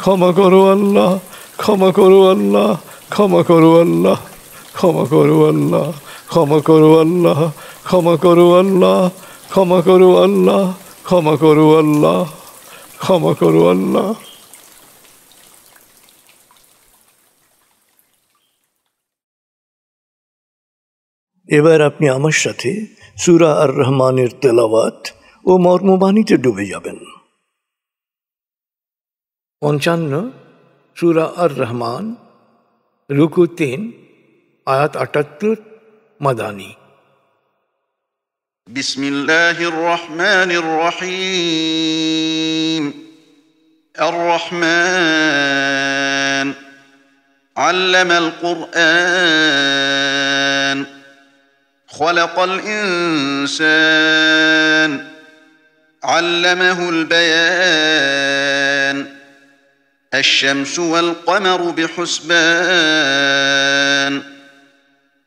ক্ষমা করো আল্লাহ, ক্ষমা করো আল্লাহ, ক্ষমা করো আল্লাহ, ক্ষমা করো আল্লাহ, ক্ষমা করো আল্লাহ, ক্ষমা করো আল্লাহ, ক্ষমা করো আল্লাহ, ক্ষমা করো আল্লাহ, ক্ষমা করো আল্লাহ। এবার আপনি আমার সাথে সূরা আর রহমানের তেলাওয়াত ও মর্মবাণীতে ডুবে যাবেন। ৫৫ সূরা আর রহমান, রুকু ৩, আয়াত ৭৮, মাদানী। বিসমিল্লাহির রহমানির রহিম। আর রহমান আল্লামাল কুরআন খলাকাল ইনসান আল্লামাহুল বায়ান الشمس والقمر بحسبان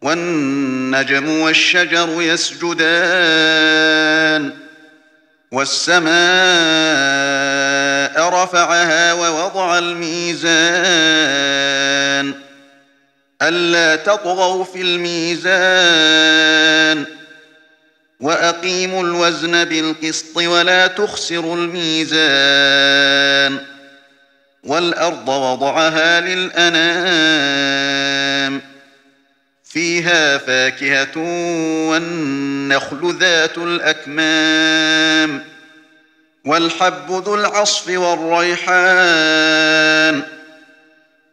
والنجم والشجر يسجدان والسماء رفعها ووضع الميزان ألا تطغوا في الميزان وأقيموا الوزن بالقسط ولا تخسروا الميزان والأرض وضعها للأنام فيها فاكهة والنخل ذات الأكمام والحب ذو العصف والريحان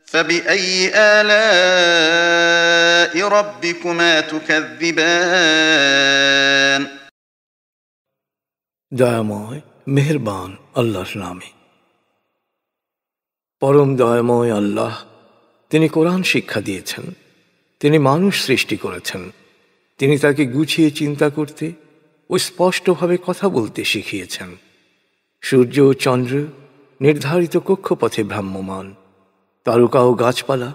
فبأي آلاء ربكما تكذبان দয়াময় মেহেরবান আল্লাহর নামে। পরম দয়াময় আল্লাহ, তিনি কোরআন শিক্ষা দিয়েছেন, তিনি মানুষ সৃষ্টি করেছেন, তিনি তাকে গুছিয়ে চিন্তা করতে ও স্পষ্টভাবে কথা বলতে শিখিয়েছেন। সূর্য ও চন্দ্র নির্ধারিত কক্ষপথে ভ্রাম্যমান, তারকা ও গাছপালা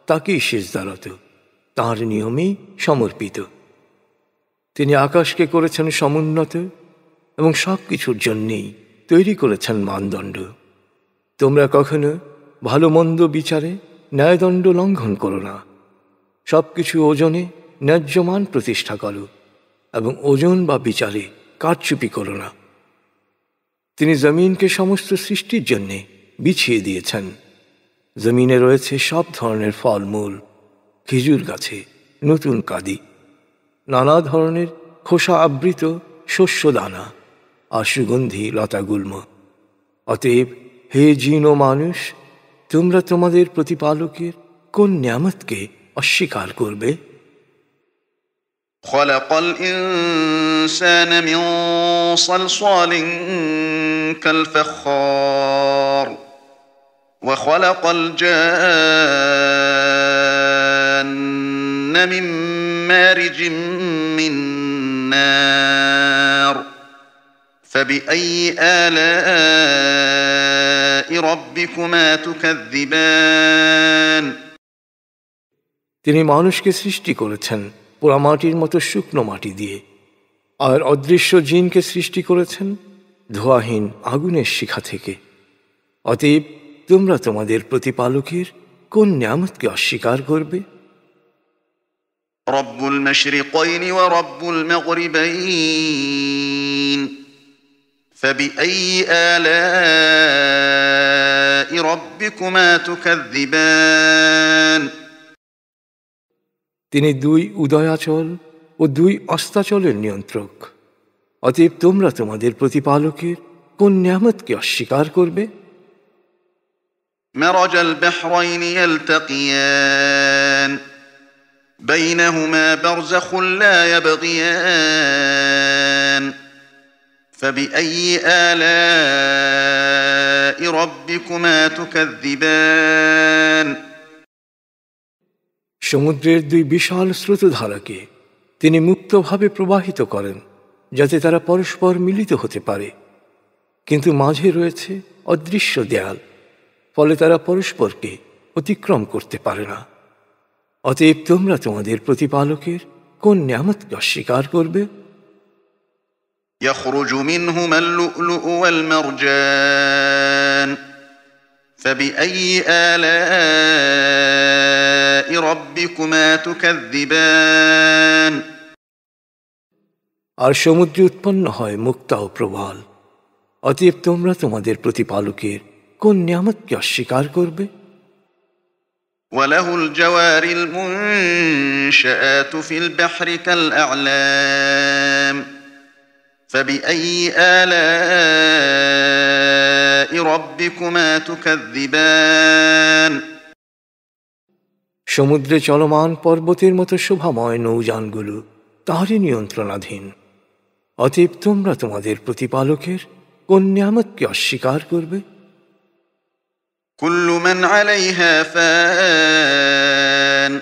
তাকেই সিজদারত, তাঁর নিয়মেই সমর্পিত। তিনি আকাশকে করেছেন সমুন্নত এবং সব কিছুর জন্যেই তৈরি করেছেন মানদণ্ড। তোমরা কখনো ভালো মন্দ বিচারে ন্যায়দণ্ড লঙ্ঘন করো না, সব কিছু ওজনে ন্যায্য মান প্রতিষ্ঠা করো এবং ওজন বা বিচারে কারচুপি করো না। তিনি জমিনকে সমস্ত সৃষ্টির জন্যে বিছিয়ে দিয়েছেন। জমিনে রয়েছে সব ধরনের ফলমূল, খেজুর গাছে নতুন কাদি, নানা ধরনের খোসা আবৃত শস্য দানা আর সুগন্ধি লতাগুল্ম। অতএব হে জিন ও মানুষ, তোমরা তোমাদের প্রতিপালকের কোন নিয়ামতকে অস্বীকার করবে? خلق الإنسان من صلصال كالفخار وخلق الجان من مارج من نار فبأي آلاء ربكما تكذبان তিনি মানুষকে সৃষ্টি করেছেন পোড়ামাটির মতো শুকনো মাটি দিয়ে, আর অদৃশ্য জিনকে সৃষ্টি করেছেন ধোঁয়াহীন আগুনের শিখা থেকে। অতএব তোমরা তোমাদের প্রতিপালকের কোন নিয়ামতকে অস্বীকার করবে? রব্বুল মাশরিকাইনি ওয়া রব্বুল মাগরিবাইন ফাবিআইয়ি আলাই রাব্বিকুমা তুকাযযিবান। তিনি দুই উদয়াচল ও দুই অস্তাচলের নিয়ন্ত্রক। অতএব তোমরা তোমাদের প্রতিপালকের কোন নিয়ামতকে অস্বীকার করবে? মারাজাল বাহরাইনি ইয়ালতাকিয়ান বাইনাহুমা বারযাখুন লা ইয়াবগিয়ান ফাবিআইয়ি আলাই রাব্বিকুমা তুকাযযিবান। সমুদ্রের দুই বিশাল স্রোতধারাকে তিনি মুক্তভাবে প্রবাহিত করেন যাতে তারা পরস্পর মিলিত হতে পারে, কিন্তু মাঝে রয়েছে অদৃশ্য দেয়াল, ফলে তারা পরস্পরকে অতিক্রম করতে পারে না। অতএব তোমরা তোমাদের প্রতিপালকের কোন নিয়ামতকে অস্বীকার করবে? يخرج منهما اللؤلؤ والمرجان فبأي آلاء ربكما تكذبان আর সমুদ্রে উৎপন্ন হয় মুক্তা ও প্রবাল। অতএব তোমরা তোমাদের প্রতিপালকের কোন নিয়ামতকে অস্বীকার করবে? وله الجوار المنشآت في البحر كالأعلام فبأي آلاء ربكما تكذبان সমুদ্রে চলমান পর্বতের মতো শোভাময় নৌযানগুলো তাহারই নিয়ন্ত্রণাধীন। অতএব তোমরা তোমাদের প্রতিপালকের কোন নিয়ামতকে অস্বীকার করবে? كل من عليها فان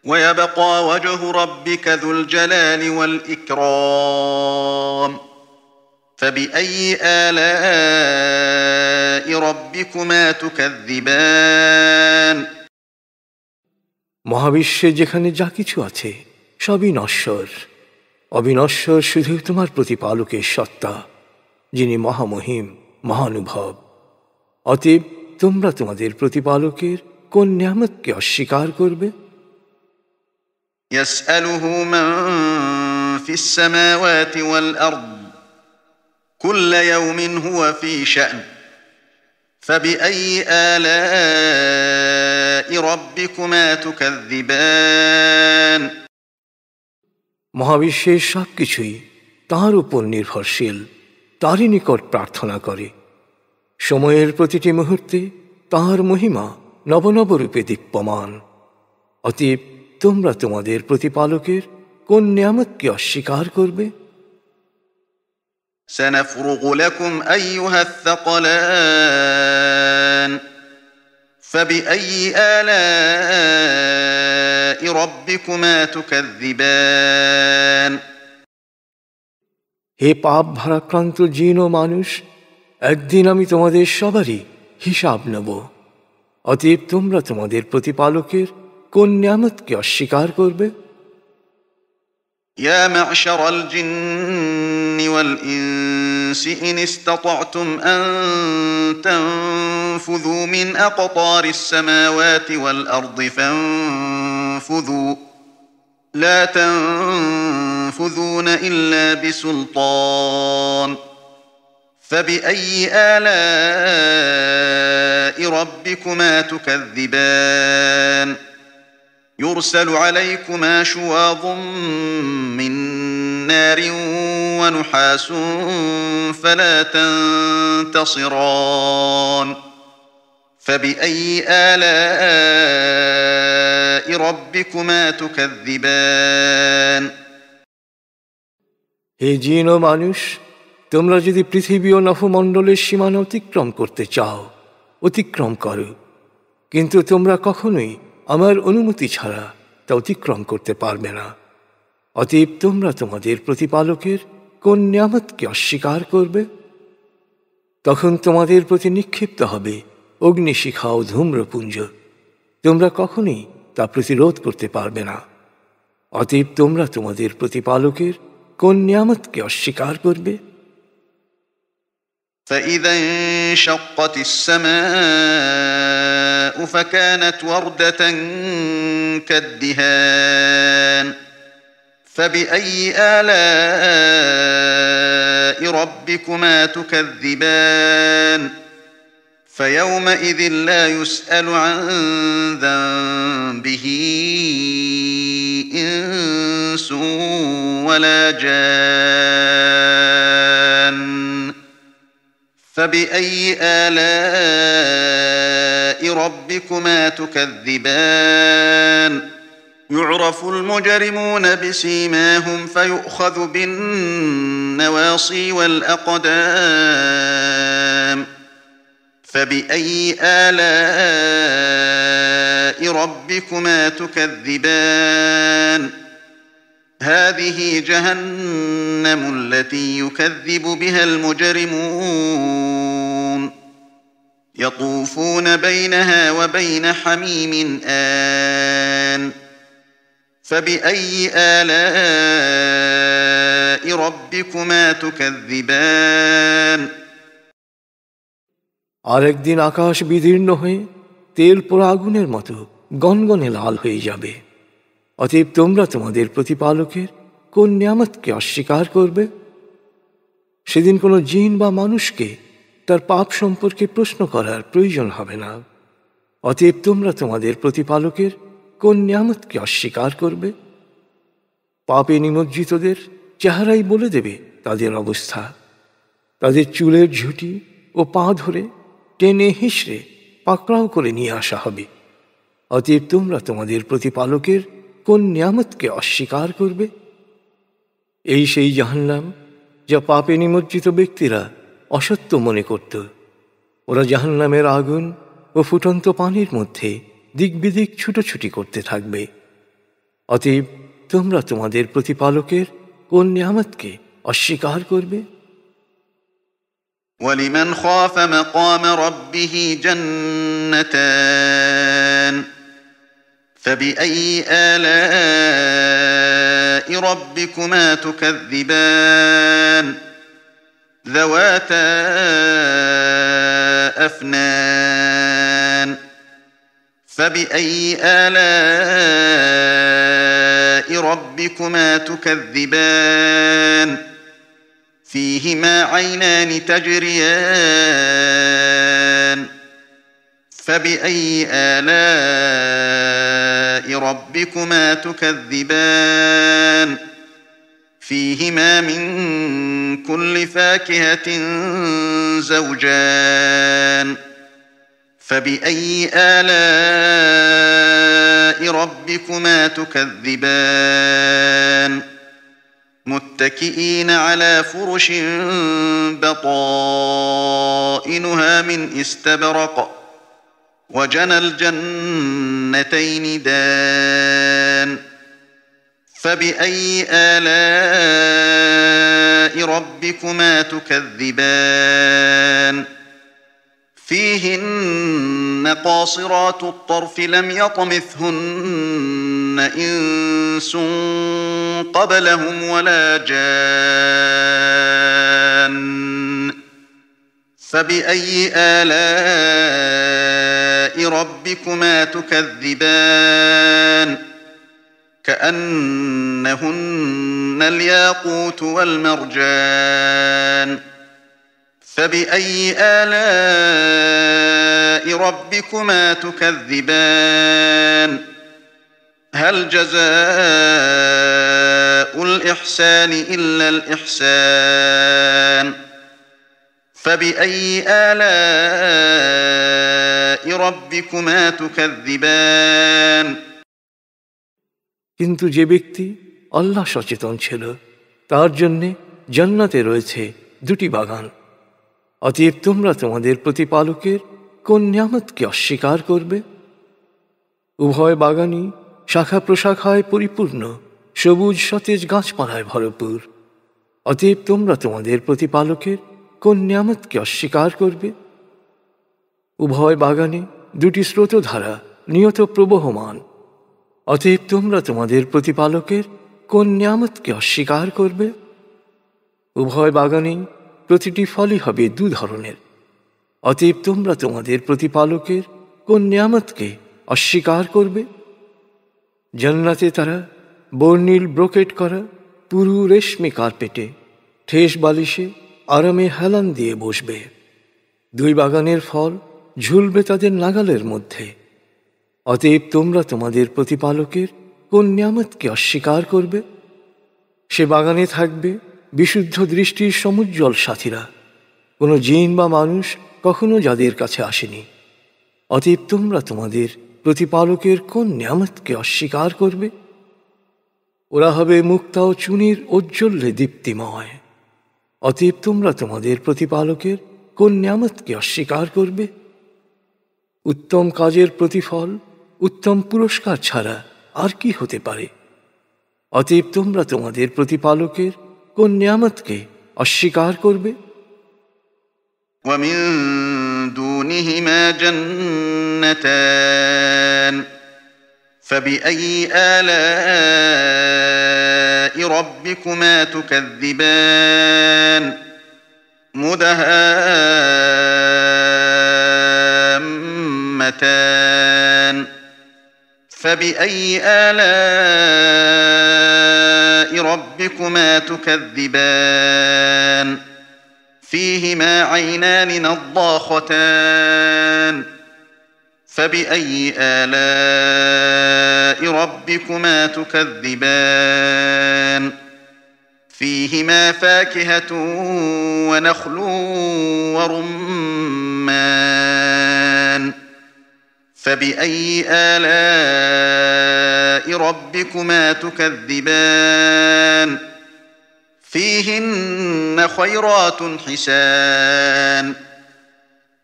ويبقى وجه ربك ذو الجلال والإكرام فبأي آلاء ربكما تكذبان মহাবিশ্বে যেখানে যা কিছু আছে সবই নশ্বর, অবিনশ্বর শুধু তোমার প্রতিপালকের সত্তা, যিনি মহামহিম মহানুভব। অতএব তোমরা তোমাদের প্রতিপালকের কোন নিয়ামতকে অস্বীকার করবে? يسأله من في السماوات والأرض كل يوم هو في شأن فبأي آلاء ربكما تكذبان মহাবিশ্বের সব কিছুই তাঁর উপর নির্ভরশীল, তাঁরই নিকট প্রার্থনা করে। সময়ের প্রতিটি মুহূর্তে তাঁর মহিমা নবনব রূপে দীপ্যমান। অতএব তোমরা তোমাদের প্রতিপালকের কোন নিয়ামতকে অস্বীকার করবে? سنفرغ لكم أيها الثقلان فبأي آلاء ربكما تكذبان হে পাপ ভারাক্রান্ত জিন ও মানুষ, একদিন আমি তোমাদের সবারই হিসাব নেব। অতএব তোমরা তোমাদের প্রতিপালকের কোন নিয়ামতকে অস্বীকার করবে? يا معشر الجن والإنس إن استطعتم أن تنفذوا من أقطار السماوات والأرض فانفذوا لا تنفذون إلا بسلطان فبأي آلاء ربكما تكذبان يرسل عليكما شواظ من نار ونحاس فلا تنتصران فبأي آلاء ربكما تكذبان হে জিন ও মানুষ, তোমরা যদি পৃথিবী ও নভমণ্ডলের সীমানা অতিক্রম করতে চাও, অতিক্রম করো, কিন্তু তোমরা কখনোই আমার অনুমতি ছাড়া তা অতিক্রম করতে পারবে না। অতএব তোমরা তোমাদের প্রতিপালকের কোন নিয়ামতকে অস্বীকার করবে? তখন তোমাদের প্রতি নিক্ষিপ্ত হবে অগ্নিশিখা ও ধূম্রপুঞ্জ, তোমরা কখনোই তা প্রতিরোধ করতে পারবে না। অতএব তোমরা তোমাদের প্রতিপালকের কোন নিয়ামতকে অস্বীকার করবে? فإذا انشقت السماء فكانت وردة كالدهان فبأي آلاء ربكما تكذبان فيومئذ لا يسأل عن ذنبه إنس ولا جان فبأي آلاء ربكما تكذبان يعرف المجرمون بسيماهم فيؤخذ بالنواصي والأقدام فبأي آلاء ربكما تكذبان هذه جهنم التي يكذب بها المجرمون يطوفون بينها وبين حميم آن فبأي آلاء ربكما تكذبان আর একদিন আকাশ বিদীর্ণ হয়ে তেল পোড়া আগুনের মতো গনগনে লাল হয়ে যাবে। অতএব তোমরা তোমাদের প্রতিপালকের কোন নিয়ামতকে অস্বীকার করবে? সেদিন কোনো জিন বা মানুষকে তার পাপ সম্পর্কে প্রশ্ন করার প্রয়োজন হবে না। অতএব তোমরা তোমাদের প্রতিপালকের কোন নিয়ামতকে অস্বীকার করবে? পাপে নিমজ্জিতদের চেহারাই বলে দেবে তাদের অবস্থা। তাদের চুলের ঝুঁটি ও পা ধরে টেনে হিঁচড়ে পাকড়াও করে নিয়ে আসা হবে। অতএব তোমরা তোমাদের প্রতিপালকের কোন নিয়ামতকে অস্বীকার করবে? এই সেই জাহান্নাম যা পাপে নিমজ্জিত ব্যক্তিরা অসত্য মনে করত। ওরা জাহান্নামের আগুন ও ফুটন্ত পানির মধ্যে দিক বিদিক ছুটোছুটি করতে থাকবে। অতএব তোমরা তোমাদের প্রতিপালকের কোন নিয়ামতকে অস্বীকার করবে? وَلِمَنْ خَافَ مَقَامَ رَبِّهِ جَنَّتَانِ فَبِأَيِّ آلَاءِ رَبِّكُمَا تُكَذِّبَانِ ذَوَاتَا أَفْنَانٍ فَبِأَيِّ آلَاءِ رَبِّكُمَا تُكَذِّبَانِ فِيهِمَا عَيْنَانِ تَجْرِيَانِ فَبِأَيِّ آلَاءِ رَبِّكُمَا تُكَذِّبَانِ فِيهِمَا مِن كُلِّ فَاكِهَةٍ زَوْجَانِ فَبِأَيِّ آلَاءِ رَبِّكُمَا تُكَذِّبَانِ مُتَّكِئِينَ عَلَى فُرُشٍ بَطَائِنُهَا مِنْ إِسْتَبْرَقٍ وَجَنَى الْجَنَّتَيْنِ دَانٍ فَبِأَيِّ آلَاءِ رَبِّكُمَا تُكَذِّبَانِ فِيهِنَّ قَاصِرَاتُ الطَّرْفِ لَمْ يَطْمِثْهُنَّ إِنسٌ قَبْلَهُمْ وَلَا جَانٌّ فَبِأَيِّ آلَاءِ رَبِّكُمَا تُكَذِّبَانِ كَأَنَّهُنَّ الْيَاقُوتُ وَالْمَرْجَانُ فَبِأَيِّ آلَاءِ رَبِّكُمَا تُكَذِّبَانِ هَلْ جَزَاءُ الْإِحْسَانِ إِلَّا الْإِحْسَانُ فَبِأَيِّ آلَاءِ رَبِّكُمَا تُكَذِّبَانِ কিন্তু যে ব্যক্তি আল্লাহ সচেতন ছিল তার জন্যে জান্নাতে রয়েছে দুটি বাগান। অতএব তোমরা তোমাদের প্রতিপালকের কোন নিয়ামতকে অস্বীকার করবে? উভয় বাগানই শাখা প্রশাখায় পরিপূর্ণ, সবুজ সতেজ গাছপালায় ভরপুর। অতএব তোমরা তোমাদের প্রতিপালকের কোন নিয়ামতকে অস্বীকার করবে? উভয় বাগানে দুটি স্রোতধারা নিয়ত প্রবহমান। অতএব তোমরা তোমাদের প্রতিপালকের কোন নিয়ামতকে অস্বীকার করবে? উভয় বাগানেই প্রতিটি ফলই হবে দু ধরনের। অতএব তোমরা তোমাদের প্রতিপালকের কোন নিয়ামতকে অস্বীকার করবে? জান্নাতে তারা বর্ণিল ব্রোকেট করা পুরু রেশমি কার্পেটে ঠেস বালিশে আরামে হেলান দিয়ে বসবে। দুই বাগানের ফল ঝুলবে তাদের নাগালের মধ্যে। অতএব তোমরা তোমাদের প্রতিপালকের কোন নিয়ামতকে অস্বীকার করবে? সে বাগানে থাকবে বিশুদ্ধ দৃষ্টির সমুজ্জ্বল সাথীরা, কোনো জিন বা মানুষ কখনো যাদের কাছে আসেনি। অতএব তোমরা তোমাদের প্রতিপালকের কোন নিয়ামতকে অস্বীকার করবে? ওরা হবে মুক্তা ও চুনির ঔজ্জ্বল্যে দীপ্তিময়। অতএব তোমরা তোমাদের প্রতিপালকের কোন নিয়ামতকে অস্বীকার করবে? উত্তম কাজের প্রতিফল উত্তম পুরস্কার ছাড়া আর কি হতে পারে? অতএব তোমরা তোমাদের প্রতিপালকের কোন নিয়ামতকে অস্বীকার করবে? وَمِن دُونِهِمَا جَنَّتَانِ فَبِأَيِّ آلَاءِ رَبِّكُمَا تُكَذِّبَانِ مُدْهَامَّتَانِ نعمتان فبأي آلاء ربكما تكذبان فيهما عينان نضاختان فبأي آلاء ربكما تكذبان فيهما فاكهة ونخل ورمان فبأي آلاء ربكما تكذبان فيهن خيرات حسان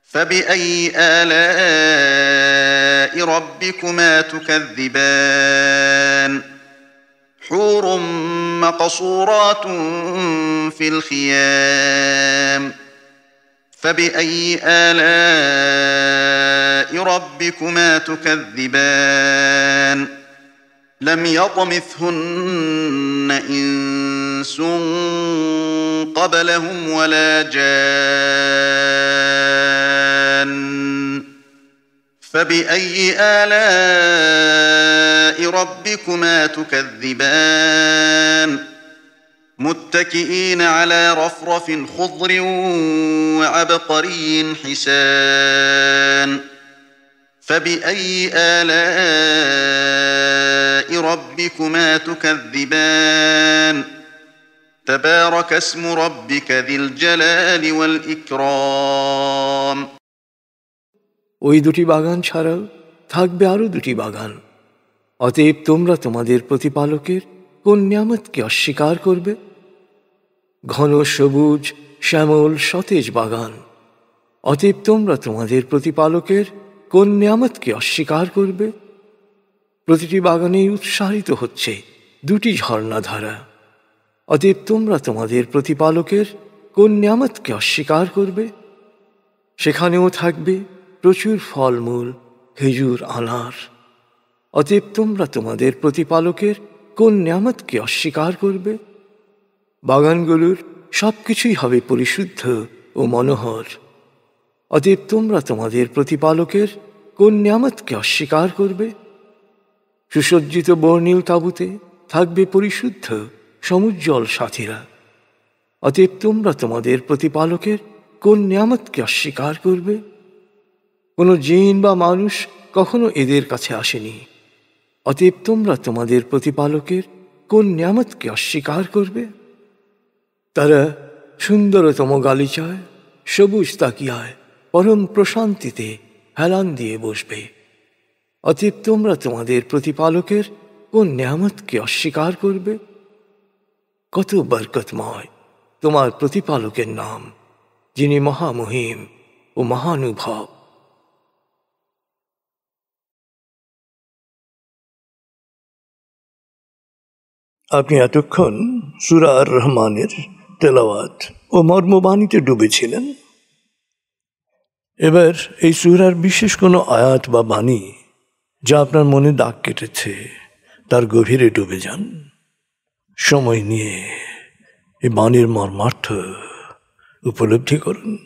فبأي آلاء ربكما تكذبان حور مقصورات في الخيام فبأي آلاء ربكما تكذبان لم يطمثهن إنس قبلهم ولا جان فبأي آلاء ربكما تكذبان متكئين على رفرف خضر وعبقري حسان فبأي آلاء ربكما تكذبان تبارك اسم ربك ذي الجلال والإكرام ওই দুটি বাগান ছাড়াও থাকবে আরো দুটি বাগান। অতএব তোমরা তোমাদের প্রতিপালকের কোন নিয়ামতকে অস্বীকার করবে? ঘন সবুজ শ্যামল সতেজ বাগান। অতএব তোমরা তোমাদের প্রতিপালকের কোন নিয়ামতকে অস্বীকার করবে? প্রতিটি বাগানেই উৎসারিত হচ্ছে দুটি ঝর্ণাধারা। অতএব তোমরা তোমাদের প্রতিপালকের কোন নিয়ামতকে অস্বীকার করবে? সেখানেও থাকবে প্রচুর ফলমূল, খেজুর, আনার। অতএব তোমরা তোমাদের প্রতিপালকের কোন নিয়ামতকে অস্বীকার করবে? বাগানগুলোর সব কিছুই হবে পরিশুদ্ধ ও মনোহর। অতএব তোমরা তোমাদের প্রতিপালকের কোন নিয়ামতকে অস্বীকার করবে? সুসজ্জিত বর্ণিল তাঁবুতে থাকবে পরিশুদ্ধ সমুজ্জ্বল সাথীরা। অতএব তোমরা তোমাদের প্রতিপালকের কোন নিয়ামতকে অস্বীকার করবে? কোনো জিন বা মানুষ কখনো এদের কাছে আসেনি। অতএব তোমরা তোমাদের প্রতিপালকের কোন নিয়ামতকে অস্বীকার করবে? তারা সুন্দরতম গালিচায়, সবুজ তাকিয়ায়, পরম প্রশান্তিতে হেলান দিয়ে বসবে। অতএব তোমরা তোমাদের প্রতিপালকের কোন নিয়ামতকে অস্বীকার করবে? কত বরকতময় তোমার প্রতিপালকের নাম, যিনি মহামহিম ও মহানুভব। আপনি এতক্ষণ সূরা আর রহমানের তেলাওয়াত ও মর্মবাণীতে ডুবেছিলেন। এবার এই সূরার বিশেষ কোনো আয়াত বা বাণী যা আপনার মনে দাগ কেটেছে তার গভীরে ডুবে যান। সময় নিয়ে এই বাণীর মর্মার্থ উপলব্ধি করুন।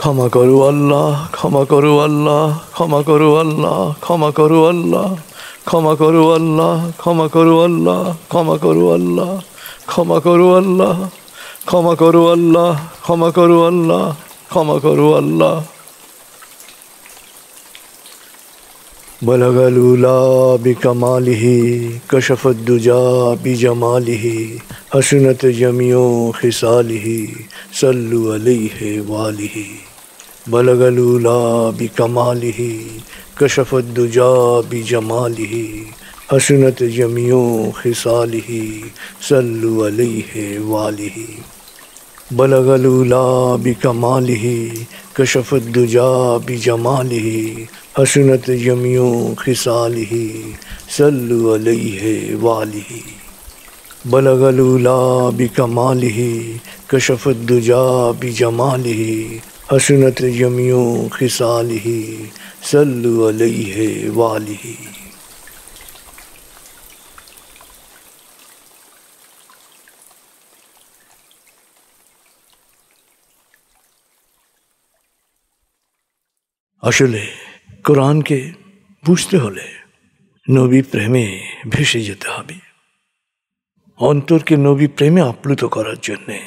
ক্ষমা করো আল্লাহ, ক্ষমা করো আল্লাহ, ক্ষমা করো আল্লাহ, ক্ষমা করো আল্লাহ, ক্ষমা করো আল্লাহ, ক্ষমা করো আল্লাহ, ক্ষমা করো আল্লাহ, ক্ষমা করো আল্লাহ, ক্ষমা করো আল্লাহ, ক্ষমা করো আল্লাহ, ক্ষমা করো আল্লাহ। بلغ العلا بكماله كشف الدجى بجماله حسنت جميع خصاله صلوا عليه وآله بلغ العلا بكماله كشف الدجى بجماله حسنت جميع خصاله صلوا عليه وآله بلغ العلا بكماله كشف الدجى بجماله حسنت جميع خصاله صلوا عليه وآله بلغ العلا بكماله كشف الدجى بجماله حسنت جميع خصاله صلوا عليه وآله। আসলে কোরআনকে বুঝতে হলে নবী প্রেমে ভেসে যেতে হবে, অন্তরকে নবী প্রেমে আপ্লুত করার জন্যে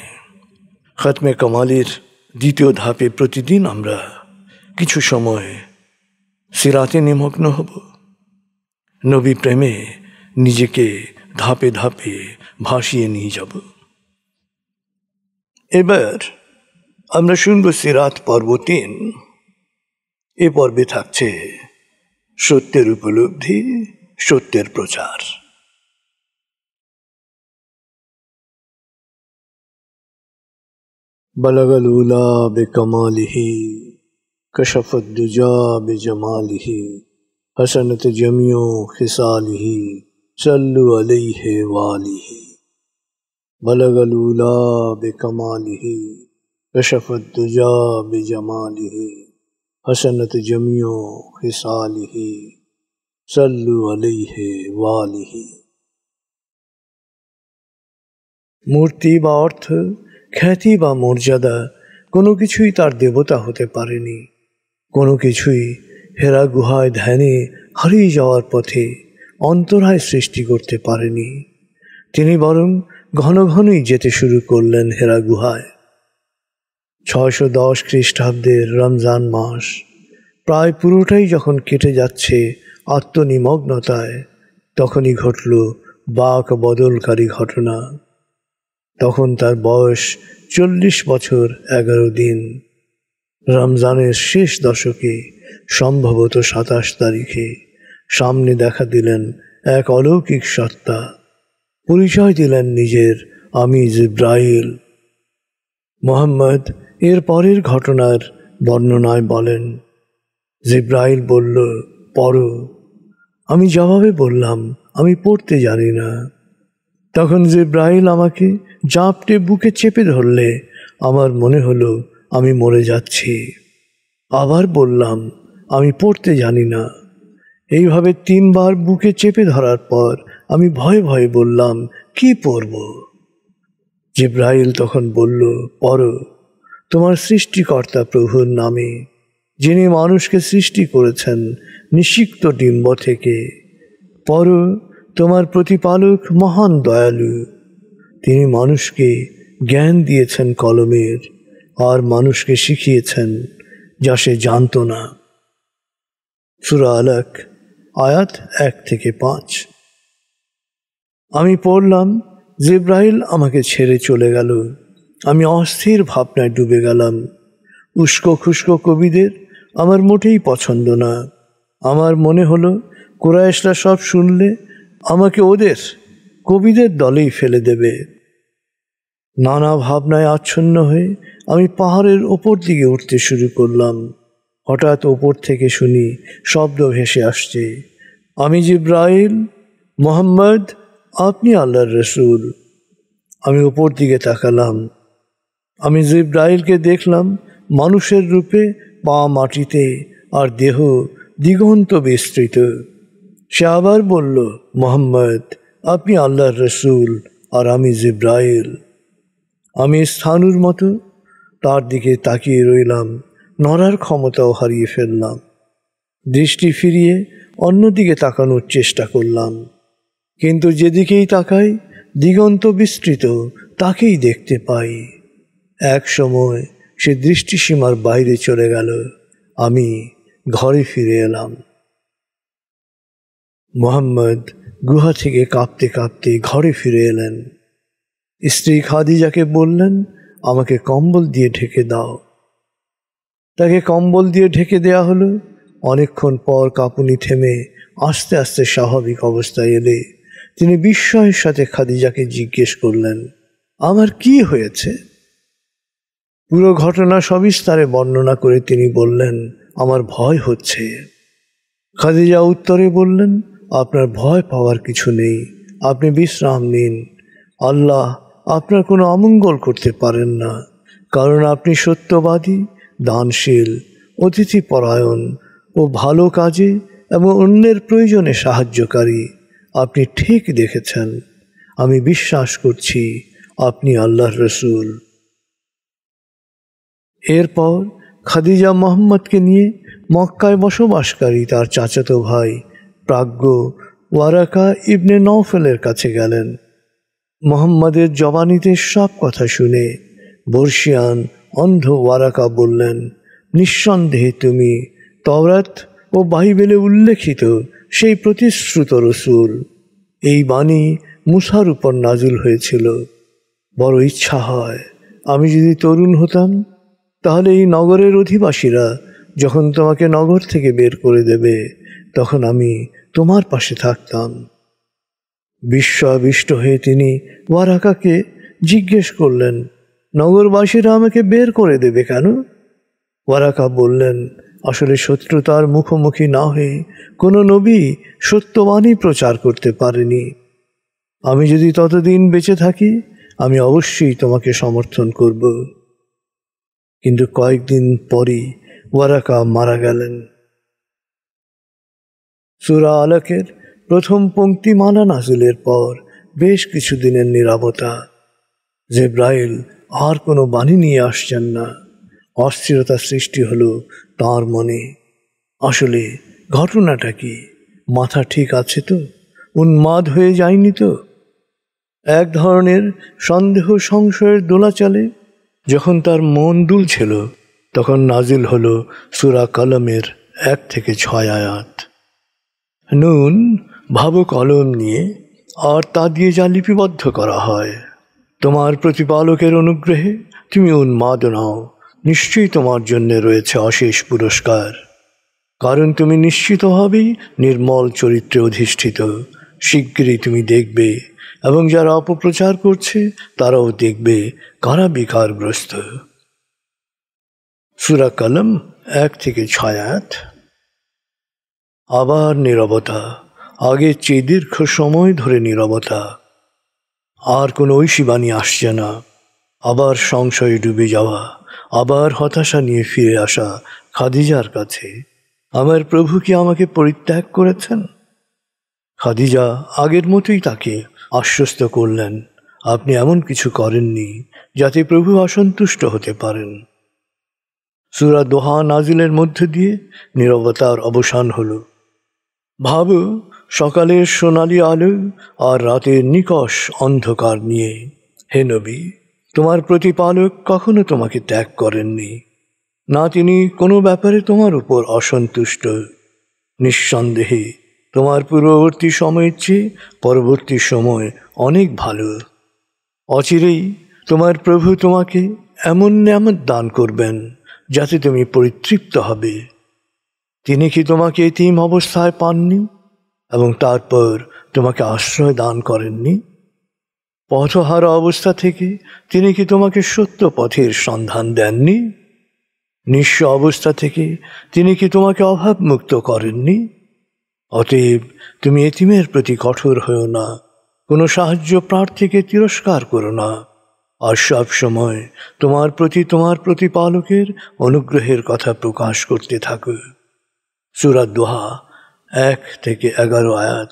খতমে কামালের দ্বিতীয় ধাপে প্রতিদিন আমরা কিছু সময় সিরাতে নিমগ্ন হব, নবী প্রেমে নিজেকে ধাপে ধাপে ভাসিয়ে নিয়ে যাব। এবার আমরা শুনব সিরাত পর্ব ৩। এ পর্বে থাকছে সত্যের উপলব্ধি, সত্যের প্রচার। বলগল উলা বেকমালিহি কশফত দুজা বেজমালিহি হসনত জমিও খিসালিহি সল্লু আলাইহি ওয়ালিহি বলগল উলা বেকমালিহি কশফত দুজা বেজমালিহি हसनत जमियो खिसालिही सल्लु अलैहि वालिही। মূর্তি বা অর্থ, খ্যাতি বা মর্যাদা কোনো কিছুই তার দেবতা হতে পারেনি। কোনো কিছুই হেরা গুহায় ধ্যানে হারিয়ে যাওয়ার পথে অন্তরায় সৃষ্টি করতে পারেনি। তিনি বরং ঘন ঘনই যেতে শুরু করলেন হেরা গুহায়। 610 খ্রিস্টাব্দের রমজান মাস প্রায় পুরোটাই যখন কেটে যাচ্ছে আত্মনিমগ্নতায়, তখনই ঘটল বাক বদলকারী ঘটনা। তখন তার বয়স 40 বছর 11 দিন। রমজানের শেষ দশকে, সম্ভবত 27 তারিখে, সামনে দেখা দিলেন এক অলৌকিক সত্তা। পরিচয় দিলেন নিজের, আমি জিব্রাইল। মুহাম্মদ এর পরের ঘটনার বর্ণনায় বলেন, জিব্রাইল বলল, পড়ো। আমি জবাবে বললাম, আমি পড়তে জানি না। তখন জিব্রাইল আমাকে জাপটে বুকে চেপে ধরলে আমার মনে হলো আমি মরে যাচ্ছি। আবার বললাম, আমি পড়তে জানি না। এইভাবে 3 বার বুকে চেপে ধরার পর আমি ভয়ে ভয়ে বললাম, কি পড়ব? জিব্রাইল তখন বলল, পড়ো, তোমার সৃষ্টিকর্তা প্রভুর নামে, যিনি মানুষকে সৃষ্টি করেছেন নিষিক্ত ডিম্ব থেকে। পড়ো, তোমার প্রতিপালক মহান দয়ালু। তিনি মানুষকে জ্ঞান দিয়েছেন কলমের, আর মানুষকে শিখিয়েছেন যা সে জানত না। সূরা আলাক আয়াত 1 থেকে 5। আমি পড়লাম, জিব্রাইল আমাকে ছেড়ে চলে গেল। আমি অস্থির ভাবনায় ডুবে গেলাম। উস্কো খুস্কো কবিদের আমার মোটেই পছন্দ না। আমার মনে হলো কুরাইশরা সব শুনলে আমাকে ওদের কবিদের দলেই ফেলে দেবে। নানা ভাবনায় আচ্ছন্ন হয়ে আমি পাহাড়ের ওপর দিকে উঠতে শুরু করলাম। হঠাৎ ওপর থেকে শুনি শব্দ ভেসে আসছে, আমি জিব্রাইল, মুহাম্মদ, আপনি আল্লাহর রসুল। আমি ওপর দিকে তাকালাম। আমি জিব্রাইলকে দেখলাম মানুষের রূপে, পা মাটিতে আর দেহ দিগন্ত বিস্তৃত। সে আবার বলল, মুহাম্মদ, আপনি আল্লাহর রসুল আর আমি জিব্রাইল। আমি স্থাণুর মতো তার দিকে তাকিয়ে রইলাম। নড়ার ক্ষমতাও হারিয়ে ফেললাম। দৃষ্টি ফিরিয়ে অন্যদিকে তাকানোর চেষ্টা করলাম, কিন্তু যেদিকেই তাকাই দিগন্ত বিস্তৃত, তাকেই দেখতে পাই। এক সময় সে দৃষ্টিসীমার বাইরে চলে গেল। আমি ঘরে ফিরে এলাম। মোহাম্মদ গুহা থেকে কাঁপতে কাঁপতে ঘরে ফিরে এলেন। স্ত্রী খাদিজাকে বললেন, আমাকে কম্বল দিয়ে ঢেকে দাও। তাকে কম্বল দিয়ে ঢেকে দেয়া হলো। অনেকক্ষণ পর কাঁপুনি থেমে আস্তে আস্তে স্বাভাবিক অবস্থায় এলে তিনি বিস্ময়ের সাথে খাদিজাকে জিজ্ঞেস করলেন, আমার কি হয়েছে? পুরো ঘটনা সবিস্তারে বর্ণনা করে তিনি বললেন, আমার ভয় হচ্ছে। খাদিজা উত্তরে বললেন, আপনার ভয় পাওয়ার কিছু নেই, আপনি বিশ্রাম নিন। আল্লাহ আপনার কোনো অমঙ্গল করতে পারেন না, কারণ আপনি সত্যবাদী, দানশীল, অতিথিপরায়ণ ও ভালো কাজে এবং অন্যের প্রয়োজনে সাহায্যকারী। আপনি ঠিক দেখেছেন। আমি বিশ্বাস করছি আপনি আল্লাহর রসুল। এরপর খাদিজা মোহাম্মদকে নিয়ে মক্কায় বসবাসকারী তার চাচাতো ভাই প্রাজ্ঞ ওয়ারাকা ইবনে নওফেলের কাছে গেলেন। মোহাম্মদের জবানিতে সব কথা শুনে বর্ষিয়ান অন্ধ ওয়ারাকা বললেন, নিঃসন্দেহে তুমি তাওরাত ও বাইবেলে উল্লেখিত সেই প্রতিশ্রুত রসুল। এই বাণী মুসার উপর নাজুল হয়েছিল। বড় ইচ্ছা হয় আমি যদি তরুণ হতাম, তাহলে এই নগরের অধিবাসীরা যখন তোমাকে নগর থেকে বের করে দেবে, তখন আমি তোমার পাশে থাকতাম। বিস্ময়াবিষ্ট হয়ে তিনি ওয়ারাকাকে জিজ্ঞেস করলেন, নগরবাসীরা আমাকে বের করে দেবে কেন? ওয়ারাকা বললেন, আসলে শত্রুতার মুখোমুখি না হয়ে কোনো নবী সত্যবাণী প্রচার করতে পারেনি। আমি যদি ততদিন বেঁচে থাকি, আমি অবশ্যই তোমাকে সমর্থন করব। কিন্তু কয়েকদিন পরই ওয়ারাকা মারা গেলেন। সূরা আলাকের প্রথম পংক্তি মালা নাযিলের পর বেশ কিছুদিনের নীরবতা। জিবরাইল আর কোনো বাণী নিয়ে আসছেন না। অস্থিরতা সৃষ্টি হলো তাঁর মনে। আসলে ঘটনাটা কি? মাথা ঠিক আছে তো? উন্মাদ হয়ে যায়নি তো? এক ধরনের সন্দেহ সংশয়ের দোলাচলে যখন তার মন দুলছিল, তখন নাজিল হলো সূরা কলমের 1 থেকে 6 আয়াত। নুন ভাবো কলম নিয়ে, আর তা দিয়ে যা লিপিবদ্ধ করা হয়। তোমার প্রতিপালকের অনুগ্রহে তুমি উন্মাদ নও, নিশ্চয়ই তোমার জন্য রয়েছে অশেষ পুরস্কার। কারণ তুমি নিশ্চিতভাবেই নির্মল চরিত্রে অধিষ্ঠিত। শিগগিরই তুমি দেখবে, এবং যারা অপপ্রচার করছে তারাও দেখবে কারা বিকারগ্রস্ত। সূরা কলম 1 থেকে 6 আয়াত। আবার নীরবতা, আগের চেয়ে দীর্ঘ সময় ধরে নীরবতা। আর কোনো ঐশী বাণী আসছে না। আবার সংশয়ে ডুবে যাওয়া, আবার হতাশা নিয়ে ফিরে আসা খাদিজার কাছে, আমার প্রভু কি আমাকে পরিত্যাগ করেছেন? খাদিজা আগের মতোই তাকে আশ্বস্ত করলেন, আপনি এমন কিছু করেননি যাতে প্রভু অসন্তুষ্ট হতে পারেন। সূরা দোহা নাজিলের মধ্যে দিয়ে নীরবতার অবসান হলো। ভাবো সকালের সোনালি আলো আর রাতের নিকষ অন্ধকার নিয়ে। হে নবী, তোমার প্রতিপালক কখনো তোমাকে ত্যাগ করেননি, না তিনি কোনো ব্যাপারে তোমার উপর অসন্তুষ্ট। নিঃসন্দেহে তোমার পূর্ববর্তী সময়ের চেয়ে পরবর্তী সময় অনেক ভালো। অচিরেই তোমার প্রভু তোমাকে এমন নেয়ামত দান করবেন যাতে তুমি পরিতৃপ্ত হবে। তিনি কি তোমাকে এতিম অবস্থায় পাননি এবং তারপর তোমাকে আশ্রয় দান করেননি? পথহারা অবস্থা থেকে তিনি কি তোমাকে সত্য পথের সন্ধান দেননি? নিঃস্ব অবস্থা থেকে তিনি কি তোমাকে অভাবমুক্ত করেননি? অতএব তুমি এতিমের প্রতি কঠোর হও না, কোনো সাহায্য প্রার্থীকে তিরস্কার করো না, আর সব সময় তোমার প্রতি তোমার প্রতিপালকের অনুগ্রহের কথা প্রকাশ করতে থাকো। সূরা দোহা 1 থেকে 11 আয়াত।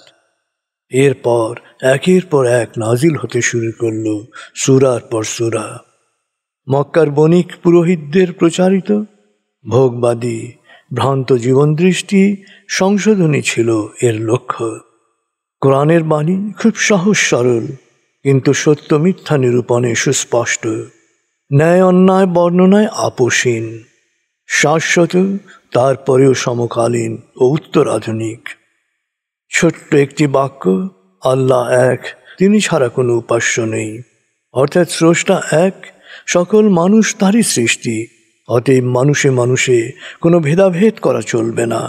এরপর একের পর এক নাজিল হতে শুরু করল সূরার পর সূরা। মক্কার বণিক পুরোহিতদের প্রচারিত, ভোগবাদী ভ্রান্ত জীবন দৃষ্টি সংশোধনী ছিল এর লক্ষ্য। কোরআনের বাণী খুব সহজ সরল, কিন্তু সত্য মিথ্যা নিরূপণে সুস্পষ্ট, ন্যায় অন্যায় বর্ণনায় আপোষহীন, শাশ্বত তারপরেও সমকালীন ও উত্তরাধুনিক। ছোট্ট একটি বাক্য, আল্লাহ এক, তিনি ছাড়া কোনো উপাস্য নেই, অর্থাৎ স্রষ্টা এক, সকল মানুষ তারই সৃষ্টি, অতএব মানুষে মানুষে কোনো ভেদাভেদ করা চলবে না,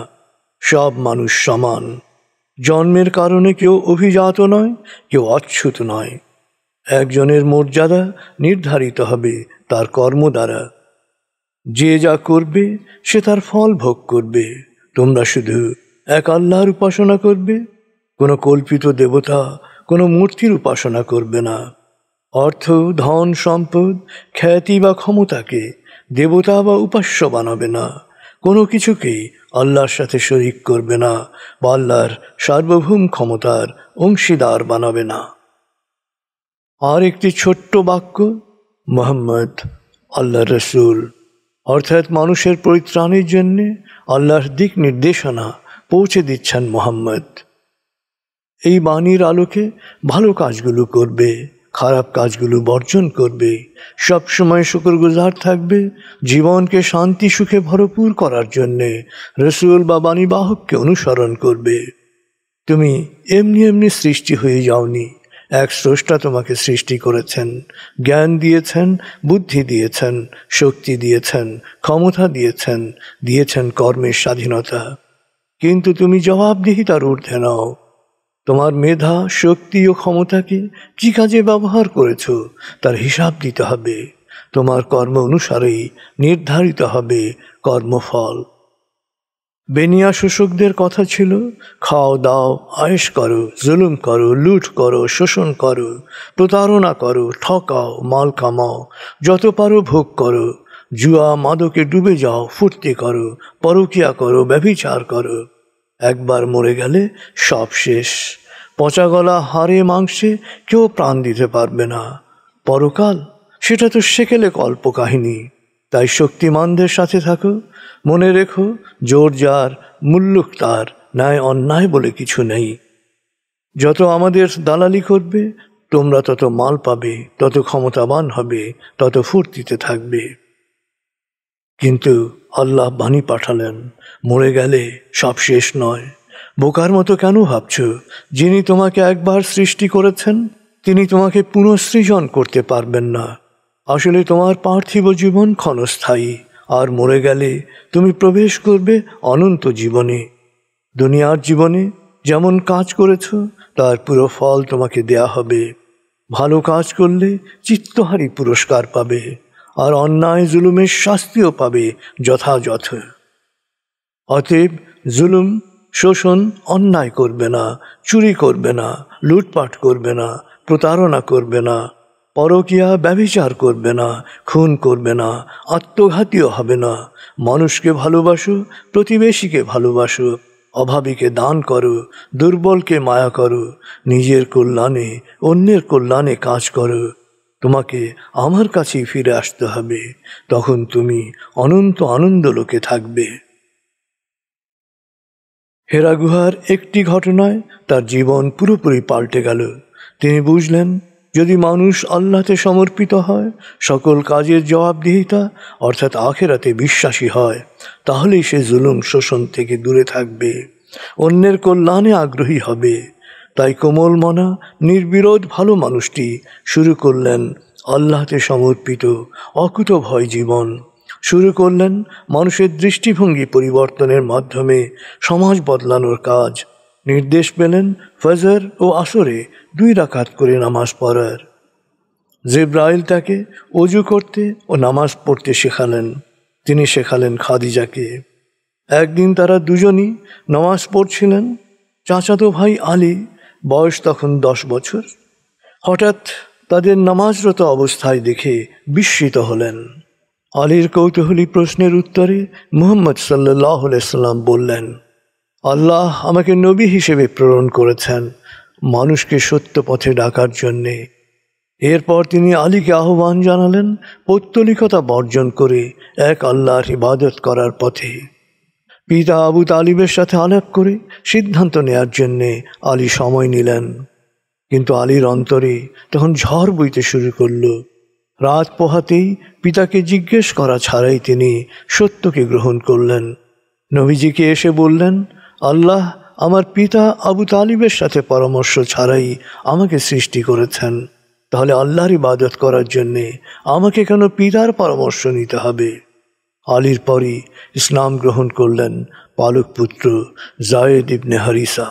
সব মানুষ সমান। জন্মের কারণে কেউ অভিজাত নয়, কেউ অচ্যুত নয়। একজনের মর্যাদা নির্ধারিত হবে তার কর্ম দ্বারা। যে যা করবে সে তার ফল ভোগ করবে। তোমরা শুধু এক আল্লাহর উপাসনা করবে, কোনো কল্পিত দেবতা, কোনো মূর্তির উপাসনা করবে না। অর্থ, ধন, সম্পদ, খ্যাতি বা ক্ষমতাকে দেবতা বা উপাস্য বানাবে না। কোনো কিছুকেই আল্লাহর সাথে শরীক করবে না বা আল্লাহর সার্বভৌম ক্ষমতার অংশীদার বানাবে না। আর একটি ছোট্ট বাক্য, মুহাম্মদ আল্লাহর রসুল, অর্থাৎ মানুষের পরিত্রাণের জন্যে আল্লাহর দিক নির্দেশনা পৌঁছে দিচ্ছেন মুহাম্মদ। এই বাণীর আলোকে ভালো কাজগুলো করবে, খারাপ কাজগুলো বর্জন করবে, সবসময় শুকরগুজার থাকবে, জীবনকে শান্তি সুখে ভরপুর করার জন্যে রসুল বা বাণীবাহককে অনুসরণ করবে। তুমি এমনি এমনি সৃষ্টি হয়ে যাওনি, এক স্রষ্টা তোমাকে সৃষ্টি করেছেন, জ্ঞান দিয়েছেন, বুদ্ধি দিয়েছেন, শক্তি দিয়েছেন, ক্ষমতা দিয়েছেন, দিয়েছেন কর্মের স্বাধীনতা। কিন্তু তুমি জবাবদিহিতার ঊর্ধ্বে নাও। তোমার মেধা, শক্তি ও ক্ষমতাকে কী কাজে ব্যবহার করেছ তার হিসাব দিতে হবে। তোমার কর্ম অনুসারেই নির্ধারিত হবে কর্মফল। বেনিয়া শোষকদের কথা ছিল, খাও দাও, আয়েশ করো, জুলুম করো, লুট করো, শোষণ করো, প্রতারণা করো, ঠকাও, মাল কামাও, যত পারো ভোগ করো, জুয়া মাদকে ডুবে যাও, ফুর্তি করো, পরকিয়া করো, ব্যভিচার করো। একবার মরে গেলে সব শেষ। পচা গলা হাড়ে মাংসে কেউ প্রাণ দিতে পারবে না। পরকাল সেটা তো সেকেলে কল্পকাহিনী। তাই শক্তিমানদের সাথে থাকো, মনে রেখো, জোর যার মুল্লুক তার, ন্যায় অন্যায় বলে কিছু নেই। যত আমাদের দালালি করবে তোমরা তত মাল পাবে, তত ক্ষমতাবান হবে, তত ফুর্তিতে থাকবে। কিন্তু আল্লাহ বাণী পাঠালেন, মরে গেলে সব শেষ নয়। বোকার মতো কেন ভাবছ? যিনি তোমাকে একবার সৃষ্টি করেছেন তিনি তোমাকে পুনঃসৃজন করতে পারবেন না। আসলে তোমার পার্থিব জীবন ক্ষণস্থায়ী, আর মরে গেলে তুমি প্রবেশ করবে অনন্ত জীবনে। দুনিয়ার জীবনে যেমন কাজ করেছ তার পুরো ফল তোমাকে দেয়া হবে। ভালো কাজ করলে চিত্তহারী পুরস্কার পাবে, আর অন্যায় জুলুমের শাস্তিও পাবে যথাযথ। অতএব জুলুম, শোষণ, অন্যায় করবে না, চুরি করবে না, লুটপাট করবে না, প্রতারণা করবে না, পরকীয়া ব্যভিচার করবে না, খুন করবে না, আত্মঘাতীও হবে না। মানুষকে ভালোবাসো, প্রতিবেশীকে ভালোবাসো, অভাবীকে দান করো, দুর্বলকে মায়া করো, নিজের কল্যাণে অন্যের কল্যাণে কাজ করো। তোমাকে আমার কাছেই ফিরে আসতে হবে, তখন তুমি অনন্ত আনন্দ লোকে থাকবে। হেরা গুহার একটি ঘটনায় তার জীবন পুরোপুরি পাল্টে গেল। তিনি বুঝলেন, যদি মানুষ আল্লাহতে সমর্পিত হয়, সকল কাজের জবাবদিহিতা অর্থাৎ আখেরাতে বিশ্বাসী হয়, তাহলেই সে জুলুম শোষণ থেকে দূরে থাকবে, অন্যের কল্যাণে আগ্রহী হবে। তাই কোমল মনা নির্বিরোধ ভালো মানুষটি শুরু করলেন আল্লাহতে সমর্পিত অকুতভয় জীবন। শুরু করলেন মানুষের দৃষ্টিভঙ্গি পরিবর্তনের মাধ্যমে সমাজ বদলানোর কাজ। নির্দেশ পেলেন ফজর ও আসরে 2 রাকাত করে নামাজ পড়ার। জিবরাইল তাকে ওযু করতে ও নামাজ পড়তে শেখালেন। তিনি শেখালেন খাদিজাকে। একদিন তারা দুজনই নামাজ পড়ছিলেন। চাচাতো ভাই আলী, বয়স তখন 10 বছর, হঠাৎ তাদের নামাজরত অবস্থায় দেখে বিস্মিত হলেন। আলীর কৌতূহলী প্রশ্নের উত্তরে মুহাম্মদ সাল্লাল্লাহু আলাইহি সাল্লাম বললেন, আল্লাহ আমাকে নবী হিসেবে প্রেরণ করেছেন মানুষকে সত্য পথে ডাকার জন্যে। এরপর তিনি আলীকে আহ্বান জানালেন পৌত্তলিকতা বর্জন করে এক আল্লাহর ইবাদত করার পথে। পিতা আবু তালিবের সাথে আলাপ করে সিদ্ধান্ত নেয়ার জন্যে আলী সময় নিলেন, কিন্তু আলীর অন্তরে তখন ঝড় বইতে শুরু করল। রাত পোহাতেই পিতাকে জিজ্ঞেস করা ছাড়াই তিনি সত্যকে গ্রহণ করলেন। নবীজিকে এসে বললেন, আল্লাহ আমার পিতা আবু তালিবের সাথে পরামর্শ ছাড়াই আমাকে সৃষ্টি করেছেন, তাহলে আল্লাহর ইবাদত করার জন্যে আমাকে কেন পিতার পরামর্শ নিতে হবে? আলীর পরই ইসলাম গ্রহণ করলেন পালক পুত্র জায়েদ ইবনে হারিসা।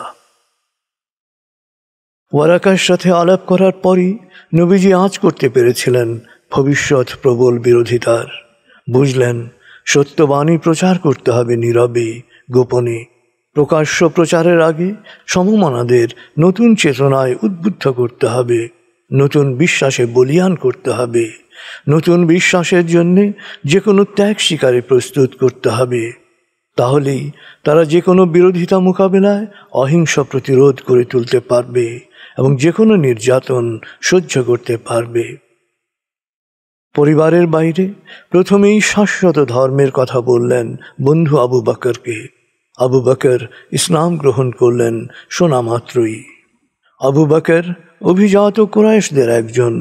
ওয়ারাকার সাথে আলাপ করার পরই নবীজি আঁচ করতে পেরেছিলেন ভবিষ্যৎ প্রবল বিরোধিতার। বুঝলেন সত্যবাণী প্রচার করতে হবে নীরবে, গোপনে। প্রকাশ্য প্রচারের আগে সমমনাদের নতুন চেতনায় উদ্বুদ্ধ করতে হবে, নতুন বিশ্বাসে বলীয়ান করতে হবে, নতুন বিশ্বাসের জন্যে যে কোনো ত্যাগ স্বীকারে প্রস্তুত করতে হবে। তাহলেই তারা যে কোনো বিরোধিতা মোকাবেলায় অহিংস প্রতিরোধ করে তুলতে পারবে এবং যে কোনো নির্যাতন সহ্য করতে পারবে। পরিবারের বাইরে প্রথমেই শাশ্বত ধর্মের কথা বললেন বন্ধু আবু বকরকে। আবু বকর ইসলাম গ্রহণ করলেন শোনা মাত্রই। আবু বকর অভিজাত কুরাইশদের একজন।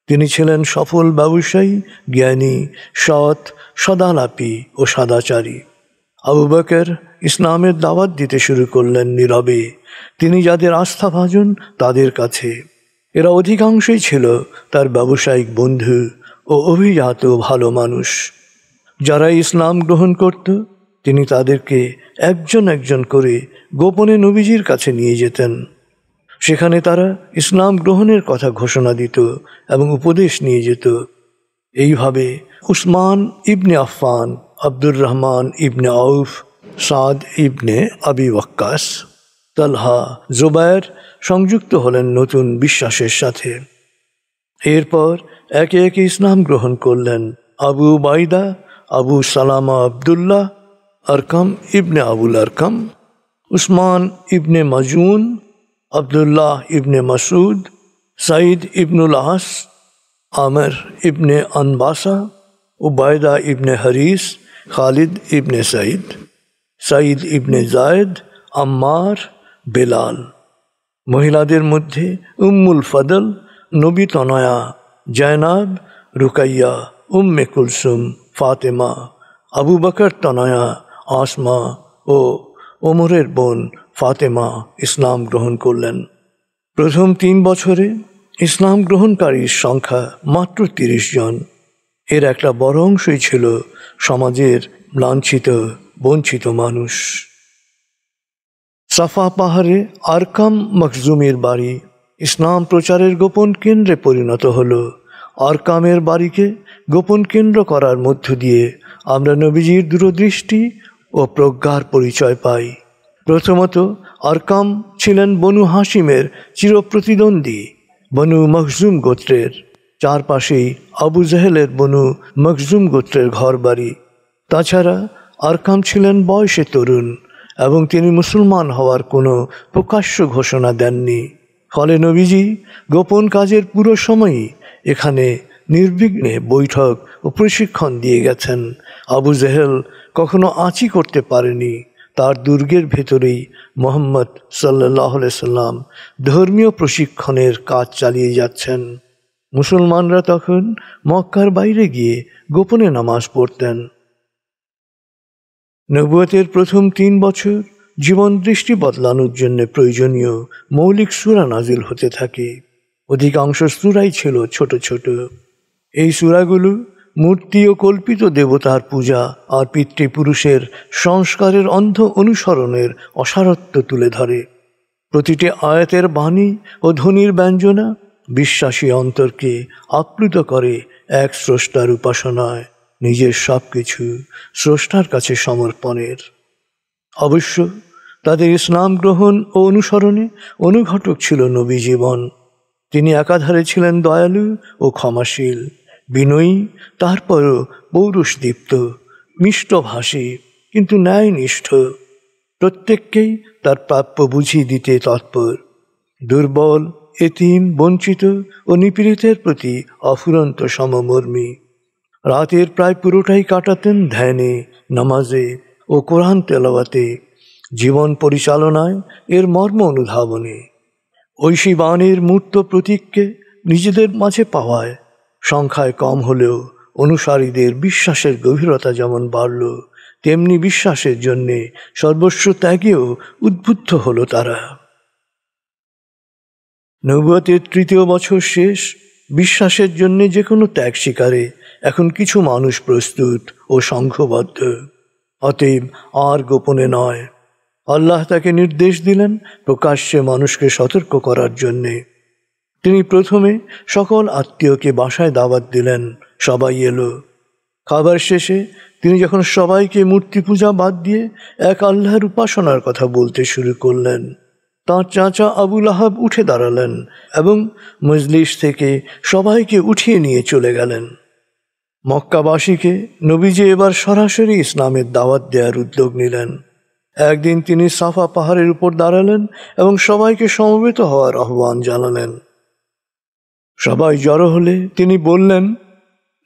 তিনি ছিলেন সফল ব্যবসায়ী, জ্ঞানী, সৎ, সদালাপী ও সদাচারী। আবু বকর ইসলামের দাওয়াত দিতে শুরু করলেন নীরবে। তিনি যাদের আস্থাভাজন তাদের কাছে। এরা অধিকাংশই ছিল তার ব্যবসায়িক বন্ধু ও অভিজাত ভালো মানুষ। যারা ইসলাম গ্রহণ করত তিনি তাদেরকে একজন একজন করে গোপনে নবীজির কাছে নিয়ে যেতেন। সেখানে তারা ইসলাম গ্রহণের কথা ঘোষণা দিত এবং উপদেশ নিয়ে যেত। এইভাবে উসমান ইবনে আফফান, আব্দুর রহমান ইবনে আউফ, সাদ ইবনে আবি ওয়াক্কাস, তালহা, জুবায়ের সংযুক্ত হলেন নতুন বিশ্বাসের সাথে। এরপর একে একে ইসলাম গ্রহণ করলেন আবু উবাইদা, আবু সালামা আবদুল্লাহ, আরকাম ইবনে আবুল আরকাম, উসমান ইবনে মাজুন, আবদুল্লাহ ইবনে মাসুদ, সাইদ ইবনুল আস, আমর ইবনে আনবাসা, উবাইদা ইবনে হারিস, খালিদ ইবনে সাইদ, সাইদ ইবনে জায়েদ, আম্মার, বেলাল। মহিলাদের মধ্যে উম্মুল ফদল, নবী তনয়া, জয়নাব, রুকাইয়া, উম্মে কুলসুম, ফাতেমা, আবু বকর তনয়া, আসমা ও ওমরের বোন ফাতেমা ইসলাম গ্রহণ করলেন। প্রথম 3 বছরে ইসলাম গ্রহণকারীর সংখ্যা মাত্র 30 জন। এর একটা বড় অংশই ছিল সমাজের লাঞ্ছিত, বঞ্চিত মানুষ। সাফা পাহাড়ে আরকাম মখজুমের বাড়ি ইসলাম প্রচারের গোপন কেন্দ্রে পরিণত হল। আরকামের বাড়িকে গোপন কেন্দ্র করার মধ্য দিয়ে আমরা নবীজির দূরদৃষ্টি ও প্রজ্ঞার পরিচয় পাই। প্রথমত আরকাম ছিলেন বনু হাসিমের চিরপ্রতিদ্বন্দ্বী বনু মখজুম গোত্রের। চারপাশেই আবু জেহেলের বনু মখজুম গোত্রের ঘর বাড়ি। তাছাড়া আরকাম ছিলেন বয়সে তরুণ এবং তিনি মুসলমান হওয়ার কোনো প্রকাশ্য ঘোষণা দেননি। ফলে নবীজি গোপন কাজের পুরো সময়ই এখানে নির্বিঘ্নে বৈঠক ও প্রশিক্ষণ দিয়ে গেছেন। আবু জেহেল কখনো আঁচি করতে পারেনি। তার দুর্গের ভেতরেই মুহাম্মদ সাল্লাল্লাহু আলাইহি সাল্লাম ধর্মীয় প্রশিক্ষণের কাজ চালিয়ে যাচ্ছেন। মুসলমানরা তখন মক্কার বাইরে গিয়ে গোপনে নামাজ পড়তেন। নবুয়তের প্রথম 3 বছর জীবন দৃষ্টি বদলানোর জন্য প্রয়োজনীয় মৌলিক সূরা নাজিল হতে থাকে। অধিকাংশ সূরাই ছিল ছোট ছোট। এই সূরাগুলো মূর্তি ও কল্পিত দেবতার পূজা আর পিতৃপুরুষের সংস্কারের অন্ধ অনুসরণের অসারত্ব তুলে ধরে। প্রতিটি আয়াতের বাণী ও ধ্বনির ব্যঞ্জনা বিশ্বাসী অন্তরকে আপ্লুত করে এক স্রষ্টার উপাসনায়, নিজের সব কিছু স্রষ্টার কাছে সমর্পণের। অবশ্য তাদের ইসলাম গ্রহণ ও অনুসরণে অনুঘটক ছিল নবী জীবন। তিনি একাধারে ছিলেন দয়ালু ও ক্ষমাশীল, বিনয়ী, তারপরও পৌরুষদীপ্ত, মিষ্টভাষী কিন্তু ন্যায়নিষ্ঠ। প্রত্যেককেই তার প্রাপ্য বুঝিয়ে দিতে তৎপর। দুর্বল এতিম, বঞ্চিত ও নিপীড়িতের প্রতি অফুরন্ত সমমর্মী। রাতের প্রায় পুরোটাই কাটাতেন ধ্যানে, নামাজে ও কোরআন তেলাওয়াতে, জীবন পরিচালনায় এর মর্ম অনুধাবনে। ঐশী বাণীর মূর্ত প্রতীককে নিজেদের মাঝে পাওয়ায় সংখ্যায় কম হলেও অনুসারীদের বিশ্বাসের গভীরতা যেমন বাড়ল, তেমনি বিশ্বাসের জন্যে সর্বস্ব ত্যাগেও উদ্বুদ্ধ হলো তারা। নবুয়তের 3য় বছর শেষ। বিশ্বাসের জন্যে যে কোনো ত্যাগ স্বীকারে এখন কিছু মানুষ প্রস্তুত ও সংঘবদ্ধ। অতএব আর গোপনে নয়। আল্লাহ তাকে নির্দেশ দিলেন প্রকাশ্যে মানুষকে সতর্ক করার জন্যে। তিনি প্রথমে সকল আত্মীয়কে বাসায় দাওয়াত দিলেন। সবাই এলো। খাবার শেষে তিনি যখন সবাইকে মূর্তি পূজা বাদ দিয়ে এক আল্লাহর উপাসনার কথা বলতে শুরু করলেন, তাঁর চাচা আবু লাহাব উঠে দাঁড়ালেন এবং মজলিস থেকে সবাইকে উঠিয়ে নিয়ে চলে গেলেন। মক্কাবাসীকে নবীজি এবার সরাসরি ইসলামের দাওয়াত দেওয়ার উদ্যোগ নিলেন। একদিন তিনি সাফা পাহাড়ের উপর দাঁড়ালেন এবং সবাইকে সমবেত হওয়ার আহ্বান জানালেন। সবাই জড়ো হলে তিনি বললেন,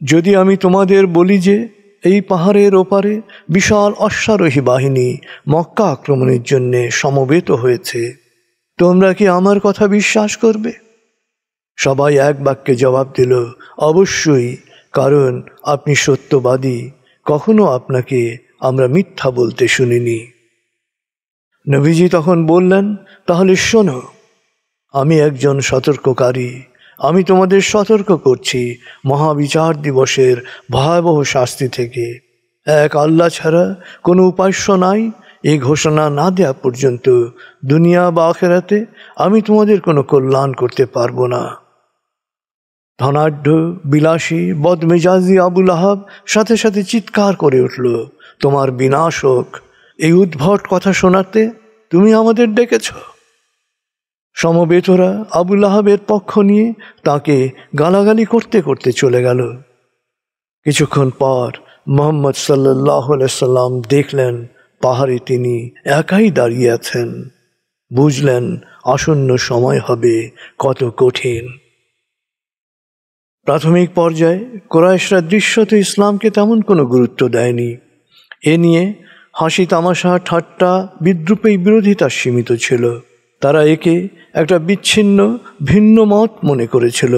যদি আমি তোমাদের বলি যে এই পাহাড়ের ওপারে বিশাল অশ্বারোহী বাহিনী মক্কা আক্রমণের জন্যে সমবেত হয়েছে, তোমরা কি আমার কথা বিশ্বাস করবে? সবাই এক বাক্যে জবাব দিল, অবশ্যই, কারণ আপনি সত্যবাদী, কখনো আপনাকে আমরা মিথ্যা বলতে শুনিনি। নবীজি তখন বললেন, তাহলে শোনো, আমি একজন সতর্ককারী। আমি তোমাদের সতর্ক করছি মহাবিচার দিবসের ভয়াবহ শাস্তি থেকে। এক আল্লাহ ছাড়া কোনো উপাস্য নাই, এই ঘোষণা না দেওয়া পর্যন্ত দুনিয়া বা আখিরাতে আমি তোমাদের কোনো কল্যাণ করতে পারবো না। ধনাঢ্য, বিলাসী, বদমেজাজি আবু লাহাব সাথে সাথে চিৎকার করে উঠল, তোমার বিনাশ হোক! এই উদ্ভট কথা শোনাতে তুমি আমাদের ডেকেছ? সমবেতরা আবু লাহাবের পক্ষ নিয়ে তাকে গালাগালি করতে করতে চলে গেল। কিছুক্ষণ পর মুহাম্মদ সাল্লাল্লাহু আলাইহি সাল্লাম দেখলেন পাহাড়ে তিনি একাই দাঁড়িয়ে আছেন। বুঝলেন আসন্ন সময় হবে কত কঠিন। প্রাথমিক পর্যায়ে কুরাইশরা দৃশ্যত ইসলামকে তেমন কোনো গুরুত্ব দেয়নি। এ নিয়ে হাসি তামাশা, ঠাট্টা, বিদ্রূপেই বিরোধিতা সীমিত ছিল। তারা একে একটা বিচ্ছিন্ন ভিন্ন মত মনে করেছিল।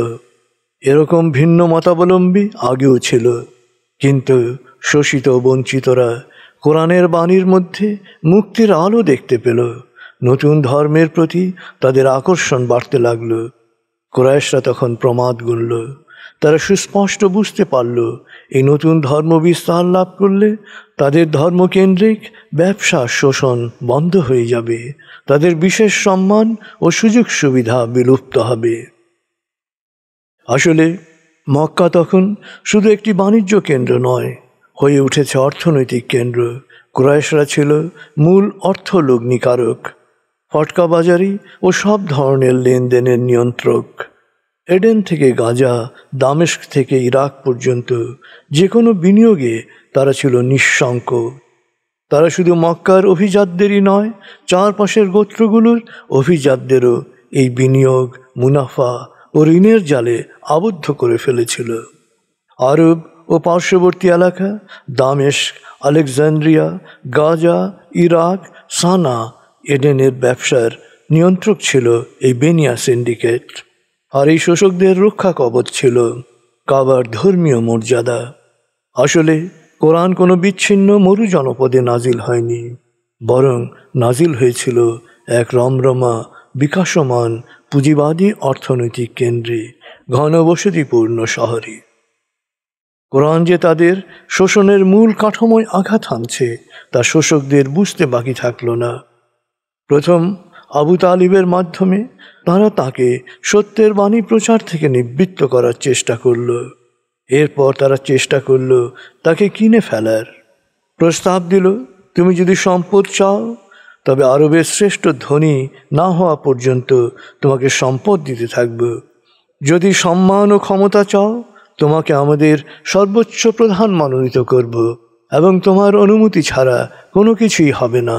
এরকম ভিন্ন মতাবলম্বী আগেও ছিল, কিন্তু শোষিত বঞ্চিতরা কোরআনের বাণীর মধ্যে মুক্তির আলো দেখতে পেল। নতুন ধর্মের প্রতি তাদের আকর্ষণ বাড়তে লাগল। কুরাইশরা তখন প্রমাদ গুনল। তারা সুস্পষ্ট বুঝতে পারল এই নতুন ধর্ম বিস্তার লাভ করলে তাদের ধর্মকেন্দ্রিক ব্যবসা শোষণ বন্ধ হয়ে যাবে, তাদের বিশেষ সম্মান ও সুযোগ সুবিধা বিলুপ্ত হবে। আসলে মক্কা তখন শুধু একটি বাণিজ্য কেন্দ্র নয়, হয়ে উঠেছে অর্থনৈতিক কেন্দ্র। কুরাইশরা ছিল মূল অর্থলগ্নিকারক, ফটকা বাজারি ও সব ধরনের লেনদেনের নিয়ন্ত্রক। এডেন থেকে গাজা, দামেস্ক থেকে ইরাক পর্যন্ত যে কোনো বিনিয়োগে তারা ছিল নিঃশঙ্ক। তারা শুধু মক্কার অভিজাতদেরই নয়, চারপাশের গোত্রগুলোর অভিজাতদেরও এই বিনিয়োগ, মুনাফা ও ঋণের জালে আবদ্ধ করে ফেলেছিল। আরব ও পার্শ্ববর্তী এলাকা, দামেস্ক, আলেকজান্দ্রিয়া, গাজা, ইরাক, সানা, এডেনের ব্যবসার নিয়ন্ত্রক ছিল এই বেনিয়া সিন্ডিকেট। আর এই শোষকদের রক্ষা কবচ ছিল কাবার ধর্মীয় মর্যাদা। আসলে কোরআন কোনো বিচ্ছিন্ন মরু জনপদে নাজিল হয়নি, বরং নাজিল হয়েছিল এক রমরমা বিকাশমান পুঁজিবাদী অর্থনৈতিক কেন্দ্রে, ঘনবসতিপূর্ণ শহরে। কোরআন যে তাদের শোষণের মূল কাঠামোয় আঘাত হানছে তা শোষকদের বুঝতে বাকি থাকল না। প্রথম আবু তালিবের মাধ্যমে তারা তাকে সত্যের বাণী প্রচার থেকে নিবৃত্ত করার চেষ্টা করল। এরপর তারা চেষ্টা করল তাকে কিনে ফেলার। প্রস্তাব দিল, তুমি যদি সম্পদ চাও তবে আরবের শ্রেষ্ঠ ধনী না হওয়া পর্যন্ত তোমাকে সম্পদ দিতে থাকব। যদি সম্মান ও ক্ষমতা চাও তোমাকে আমাদের সর্বোচ্চ প্রধান মনোনীত করব এবং তোমার অনুমতি ছাড়া কোনো কিছুই হবে না।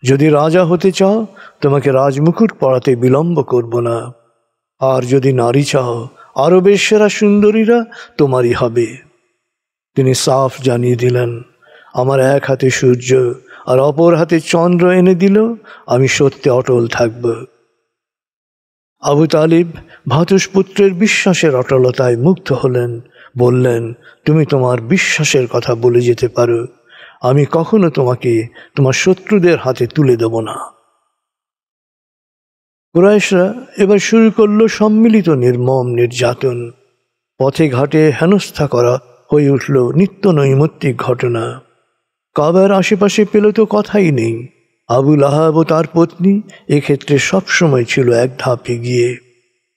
যদি রাজা হতে চাও তোমাকে রাজমুকুট পরাতে বিলম্ব করব না। আর যদি নারী চাও, আরবের সেরা সুন্দরীরা তোমারই হবে। তিনি সাফ জানিয়ে দিলেন, আমার এক হাতে সূর্য আর অপর হাতে চন্দ্র এনে দিল, আমি সত্যে অটল থাকব। আবু তালিব ভ্রাতুষ্পুত্রের বিশ্বাসের অটলতায় মুগ্ধ হলেন। বললেন, তুমি তোমার বিশ্বাসের কথা বলে যেতে পারো, আমি কখনো তোমাকে তোমার শত্রুদের হাতে তুলে দেব না। কুরাইশরা এবার শুরু করল সম্মিলিত নির্মম নির্যাতন। পথে ঘাটে হেনস্থা করা হয়ে উঠল নিত্য নৈমিত্তিক ঘটনা। কাবার আশেপাশে পেল তো কথাই নেই। আবু লাহাব ও তার পত্নী এক্ষেত্রে সবসময় ছিল এক ধাপ এগিয়ে।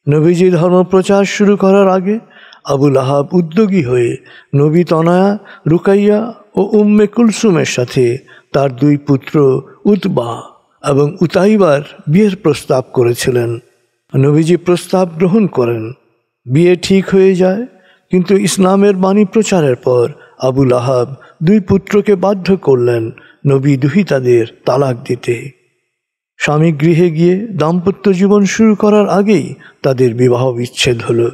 নবীজি ধর্মপ্রচার শুরু করার আগে আবু লাহাব উদ্যোগী হয়ে নবী তনয়া, রুকাইয়া ও উম্মে কুলসুমের সাথে তার দুই পুত্র উতবা এবং উতাইবার বিয়ের প্রস্তাব করেছিলেন। নবীজি প্রস্তাব গ্রহণ করেন। বিয়ে ঠিক হয়ে যায়, কিন্তু ইসলামের বাণী প্রচারের পর আবু লাহাব দুই পুত্রকে বাধ্য করলেন নবী দুহিতাদের তালাক দিতে। স্বামী গৃহে গিয়ে দাম্পত্য জীবন শুরু করার আগেই তাদের বিবাহ বিচ্ছেদ হল।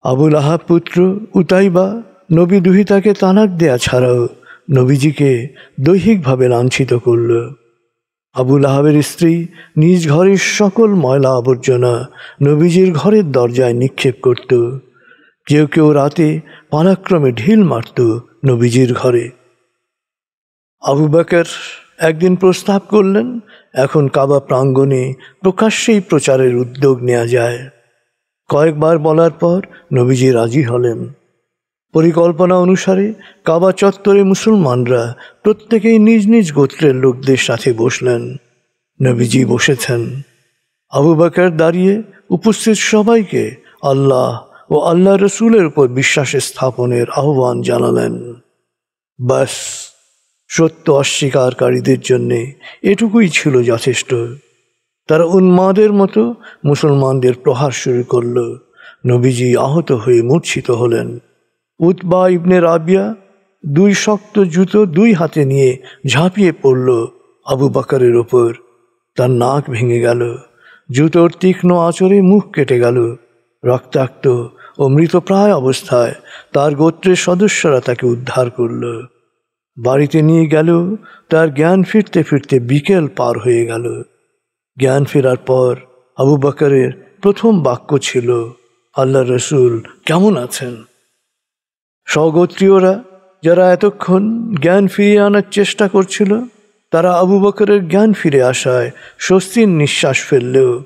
আবু লাহাব পুত্র উতাইবা নবী দুহিতাকে তালাক দেয়া ছাড়াও নবীজিকে দৈহিকভাবে লাঞ্ছিত করল। আবু লাহাবের স্ত্রী নিজ ঘরের সকল ময়লা আবর্জনা নবীজির ঘরের দরজায় নিক্ষেপ করত। কেউ কেউ রাতে পালাক্রমে ঢিল মারত নবীজির ঘরে। আবু বকর একদিন প্রস্তাব করলেন, এখন কাবা প্রাঙ্গণে প্রকাশ্যেই প্রচারের উদ্যোগ নেওয়া যায়। কয়েকবার বলার পর নবীজি রাজি হলেন। পরিকল্পনা অনুসারে কাবা চত্বরে মুসলমানরা প্রত্যেকেই নিজ নিজ গোত্রের লোকদের সাথে বসলেন। নবীজি বসেছেন। আবু বকর দাঁড়িয়ে উপস্থিত সবাইকে আল্লাহ ও আল্লাহ রসুলের উপর বিশ্বাস স্থাপনের আহ্বান জানালেন। বাস, সত্য অস্বীকারীদের জন্যে এটুকুই ছিল যথেষ্ট। তারা উন্মাদের মতো মুসলমানদের প্রহার শুরু করল। নবীজি আহত হয়ে মূর্ছিত হলেন। উতবা ইবনে রাবিয়া দুই শক্ত জুতো দুই হাতে নিয়ে ঝাঁপিয়ে পড়ল আবু বকরের ওপর। তার নাক ভেঙে গেল, জুতোর তীক্ষ্ণ আঁচড়ে মুখ কেটে গেল। রক্তাক্ত ও মৃতপ্রায় অবস্থায় তার গোত্রের সদস্যরা তাকে উদ্ধার করল। বাড়িতে নিয়ে গেল। তার জ্ঞান ফিরতে ফিরতে বিকেল পার হয়ে গেল। জ্ঞান ফেরার পর আবু বকরের প্রথম বাক্য ছিল, আল্লাহ রসুল কেমন আছেন? স্বগোত্রীয়রা যারা এতক্ষণ জ্ঞান ফিরিয়ে আনার চেষ্টা করছিল, তারা আবু বকরের জ্ঞান ফিরে আসায় স্বস্তির নিঃশ্বাস ফেললেও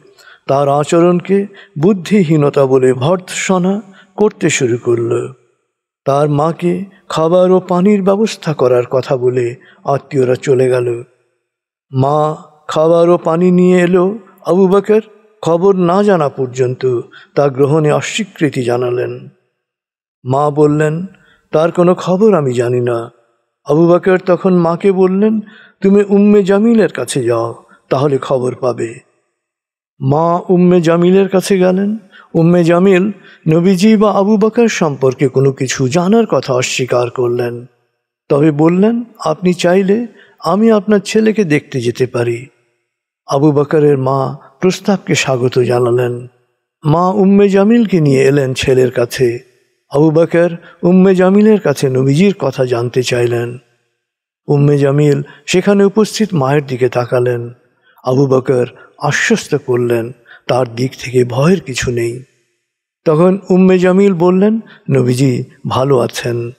তার আচরণকে বুদ্ধিহীনতা বলে ভর্ৎসনা করতে শুরু করল। তার মাকে খাবার ও পানির ব্যবস্থা করার কথা বলে আত্মীয়রা চলে গেল। মা খাবার ও পানি নিয়ে এলো। আবু বকর খবর না জানা পর্যন্ত তা গ্রহণে অস্বীকৃতি জানালেন। মা বললেন, তার কোনো খবর আমি জানি না। আবু বকর তখন মাকে বললেন, তুমি উম্মে জামিলের কাছে যাও, তাহলে খবর পাবে। মা উম্মে জামিলের কাছে গেলেন। উম্মে জামিল নবীজি বা আবু বকর সম্পর্কে কোনো কিছু জানার কথা অস্বীকার করলেন। তবে বললেন, আপনি চাইলে আমি আপনার ছেলেকে দেখতে যেতে পারি। আবু বকরের মা প্রস্তাবকে স্বাগত জানালেন। মা উম্মে জামিলকে নিয়ে এলেন ছেলের কাছে। আবু বকর উম্মে জামিলের কাছে নবীজির কথা জানতে চাইলেন। উম্মে জামিল সেখানে উপস্থিত মায়ের দিকে তাকালেন। আবু বকর আশ্বস্ত করলেন তার দিক থেকে ভয়ের কিছু নেই। তখন উম্মে জামিল বললেন, নবীজি ভালো আছেন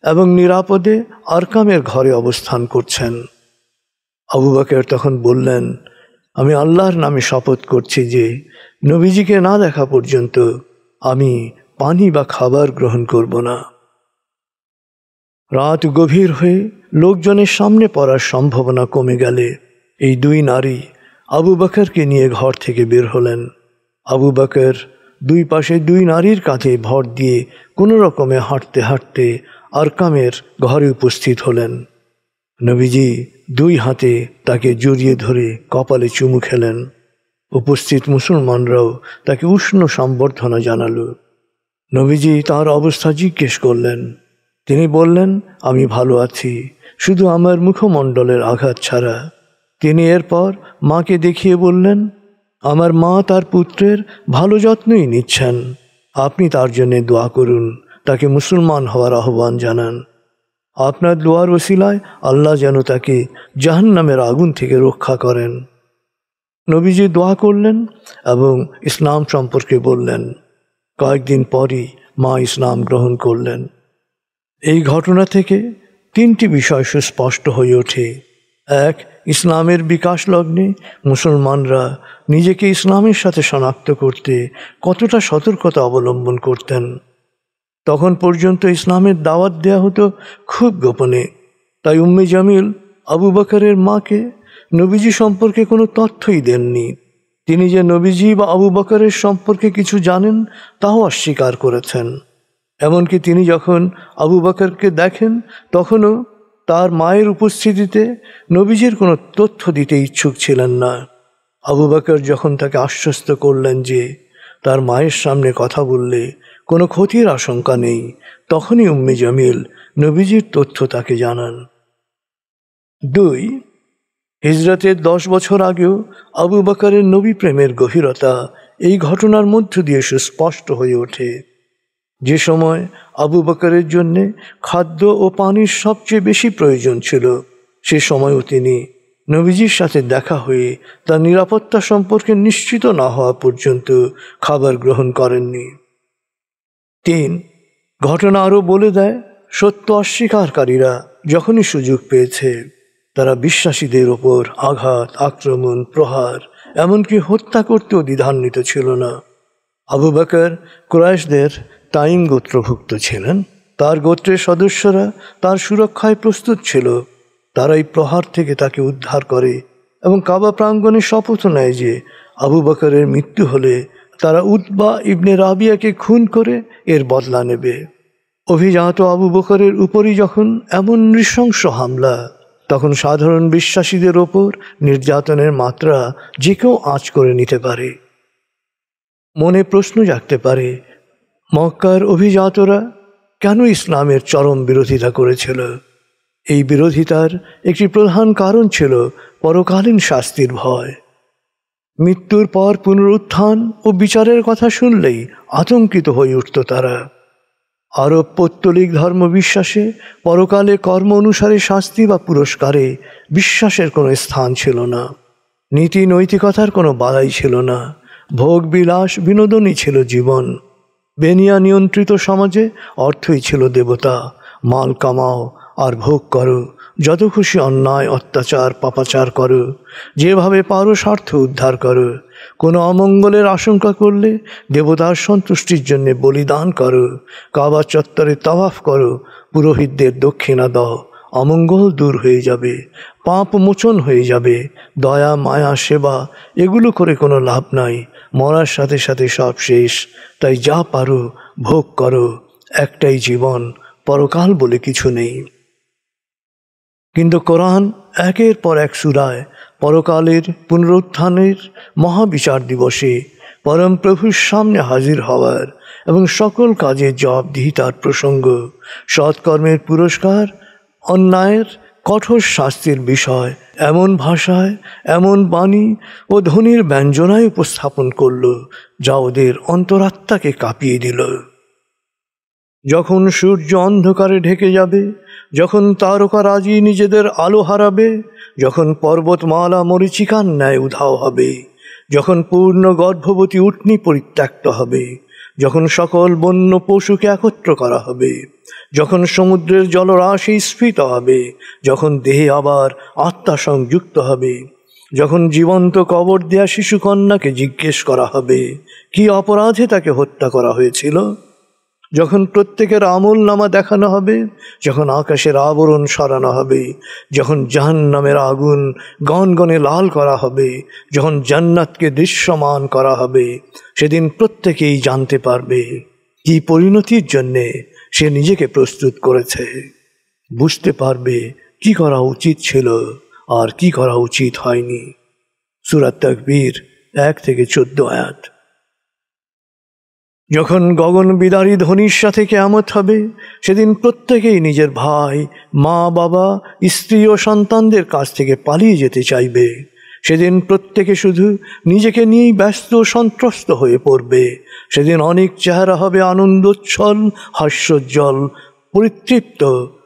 এবং নিরাপদে আরকামের ঘরে অবস্থান করছেন। আবু বকর তখন বললেন, আমি আল্লাহর নামে শপথ করছি যে নবীজিকে না দেখা পর্যন্ত আমি পানি বা খাবার গ্রহণ করব না। রাত গভীর হয়ে লোকজনের সামনে পড়ার সম্ভাবনা কমে গেলে এই দুই নারী আবু বকরকে নিয়ে ঘর থেকে বের হলেন। আবু বকর দুই পাশে দুই নারীর কাঁধে ভর দিয়ে কোনো রকমে হাঁটতে হাঁটতে আরকামের ঘরে উপস্থিত হলেন। নবীজি দুই হাতে তাকে জড়িয়ে ধরে কপালে চুমু খেলেন। উপস্থিত মুসলমানরাও তাকে উষ্ণ সম্বর্ধনা জানালো। নবীজি তার অবস্থা জিজ্ঞেস করলেন। তিনি বললেন, আমি ভালো আছি, শুধু আমার মুখমণ্ডলের আঘাত ছাড়া। তিনি এরপর মাকে দেখিয়ে বললেন, আমার মা তার পুত্রের ভালো যত্নই নিচ্ছেন। আপনি তার জন্য দোয়া করুন, তাকে মুসলমান হওয়ার আহ্বান জানান। আপনার দোয়ার ওসিলায় আল্লাহ যেন তাকে জাহান্নামের আগুন থেকে রক্ষা করেন। নবীজি দোয়া করলেন এবং ইসলাম সম্পর্কে বললেন। কয়েকদিন পরই মা ইসলাম গ্রহণ করলেন। এই ঘটনা থেকে তিনটি বিষয় সুস্পষ্ট হয়ে ওঠে। এক, ইসলামের বিকাশ লগ্নে মুসলমানরা নিজেকে ইসলামের সাথে শনাক্ত করতে কতটা সতর্কতা অবলম্বন করতেন। তখন পর্যন্ত ইসলামের দাওয়াত দেয়া হতো খুব গোপনে। তাই উম্মে জামিল আবু বকরের মাকে নবীজি সম্পর্কে কোনো তথ্যই দেননি। তিনি যে নবীজি বা আবু বকরের সম্পর্কে কিছু জানেন তাও অস্বীকার করেছেন। এমনকি তিনি যখন আবু বকরকে দেখেন তখনও তার মায়ের উপস্থিতিতে নবীজির কোনো তথ্য দিতে ইচ্ছুক ছিলেন না। আবু বকর যখন তাকে আশ্বস্ত করলেন যে তার মায়ের সামনে কথা বললে কোনো ক্ষতির আশঙ্কা নেই, তখনই উম্মে জামিল নবীজির তথ্য তাকে জানান। 2, হিজরতের 10 বছর আগেও আবু বকরের নবী প্রেমের গভীরতা এই ঘটনার মধ্য দিয়ে সুস্পষ্ট হয়ে ওঠে। যে সময় আবু বকরের জন্যে খাদ্য ও পানির সবচেয়ে বেশি প্রয়োজন ছিল, সে সময়ও তিনি নবীজির সাথে দেখা হয়ে তার নিরাপত্তা সম্পর্কে নিশ্চিত না হওয়া পর্যন্ত খাবার গ্রহণ করেননি। 3, ঘটনা আরও বলে দেয় সত্য অস্বীকারীরা যখনই সুযোগ পেয়েছে তারা বিশ্বাসীদের ওপর আঘাত, আক্রমণ, প্রহার, এমনকি হত্যা করতেও দ্বিধান্বিত ছিল না। আবু বকর কুরাইশদের তাইম গোত্রভুক্ত ছিলেন। তার গোত্রের সদস্যরা তার সুরক্ষায় প্রস্তুত ছিল। তারাই প্রহার থেকে তাকে উদ্ধার করে এবং কাবা প্রাঙ্গণে শপথ নেয় যে আবু বকরের মৃত্যু হলে তারা উতবা ইবনে রাবিয়াকে খুন করে এর বদলা নেবে। অভিজাত আবু বকরের উপরই যখন এমন নৃশংস হামলা, তখন সাধারণ বিশ্বাসীদের ওপর নির্যাতনের মাত্রা যে কেউ আঁচ করে নিতে পারে। মনে প্রশ্ন জাগতে পারে, মক্কার অভিজাতরা কেন ইসলামের চরম বিরোধিতা করেছিল? এই বিরোধিতার একটি প্রধান কারণ ছিল পরকালীন শাস্তির ভয়। মৃত্যুর পর পুনরুত্থান ও বিচারের কথা শুনলেই আতঙ্কিত হয়ে উঠত তারা। আরব পৌত্তলিক ধর্ম বিশ্বাসে পরকালে কর্ম অনুসারে শাস্তি বা পুরস্কারে বিশ্বাসের কোনো স্থান ছিল না। নীতি নৈতিকতার কোনো বালাই ছিল না। ভোগ বিলাস বিনোদনই ছিল জীবন। বেনিয়া নিয়ন্ত্রিত সমাজে অর্থই ছিল দেবতা। মাল কামাও আর ভোগ করো, যত খুশি অন্যায় অত্যাচার পাপাচার করো, যেভাবে পারো স্বার্থ উদ্ধার করো। কোনো অমঙ্গলের আশঙ্কা করলে দেবতার সন্তুষ্টির জন্য বলিদান করো, কাবা চত্বরে তাওয়াফ করো, পুরোহিতদের দক্ষিণা দাও, অমঙ্গল দূর হয়ে যাবে, পাপ মোচন হয়ে যাবে। দয়া মায়া সেবা এগুলো করে কোনো লাভ নাই, মরার সাথে সাথে সব শেষ। তাই যা পারো ভোগ করো, একটাই জীবন, পরকাল বলে কিছু নেই। কিন্তু কোরআন একের পর এক সূরায় পরকালের পুনরুত্থানের মহাবিচার দিবসে পরম প্রভুর সামনে হাজির হওয়ার এবং সকল কাজের জবাবদিহিতার প্রসঙ্গ, সৎকর্মের পুরস্কার, অন্যায়ের কঠোর শাস্তির বিষয় এমন ভাষায়, এমন বাণী ও ধ্বনির ব্যঞ্জনায় উপস্থাপন করল যা ওদের অন্তরাত্মাকে কাঁপিয়ে দিল। যখন সূর্য অন্ধকারে ঢেকে যাবে, যখন তারকারাজি নিজেদের আলো হারাবে, যখন পর্বতমালা মরীচিকার ন্যায় উধাও হবে, যখন পূর্ণ গর্ভবতী উটনি পরিত্যক্ত হবে, যখন সকল বন্য পশুকে একত্র করা হবে, যখন সমুদ্রের জলরাশি স্ফীত হবে, যখন দেহে আবার আত্মা সংযুক্ত হবে, যখন জীবন্ত কবর দেয়া শিশুকন্যাকে জিজ্ঞেস করা হবে কি অপরাধে তাকে হত্যা করা হয়েছিল, যখন প্রত্যেকের আমল নামা দেখানো হবে, যখন আকাশের আবরণ সরানো হবে, যখন জাহান্নামের আগুন গনগনে লাল করা হবে, যখন জান্নাতকে দৃশ্যমান করা হবে, সেদিন প্রত্যেকেই জানতে পারবে কি পরিণতির জন্যে সে নিজেকে প্রস্তুত করেছে। বুঝতে পারবে কি করা উচিত ছিল আর কি করা উচিত হয়নি। সূরা তাকবীর 1-14 আয়াত। যখন গগন বিদারী ধ্বনির সাথে কিয়ামত হবে, সেদিন প্রত্যেকেই নিজের ভাই, মা, বাবা, স্ত্রী ও সন্তানদের কাছ থেকে পালিয়ে যেতে চাইবে। সেদিন প্রত্যেকে শুধু নিজেকে নিয়েই ব্যস্ত সন্ত্রস্ত হয়ে পড়বে। সেদিন অনেক চেহারা হবে আনন্দোচ্ছল, হাস্যোজ্জ্বল, পরিতৃপ্ত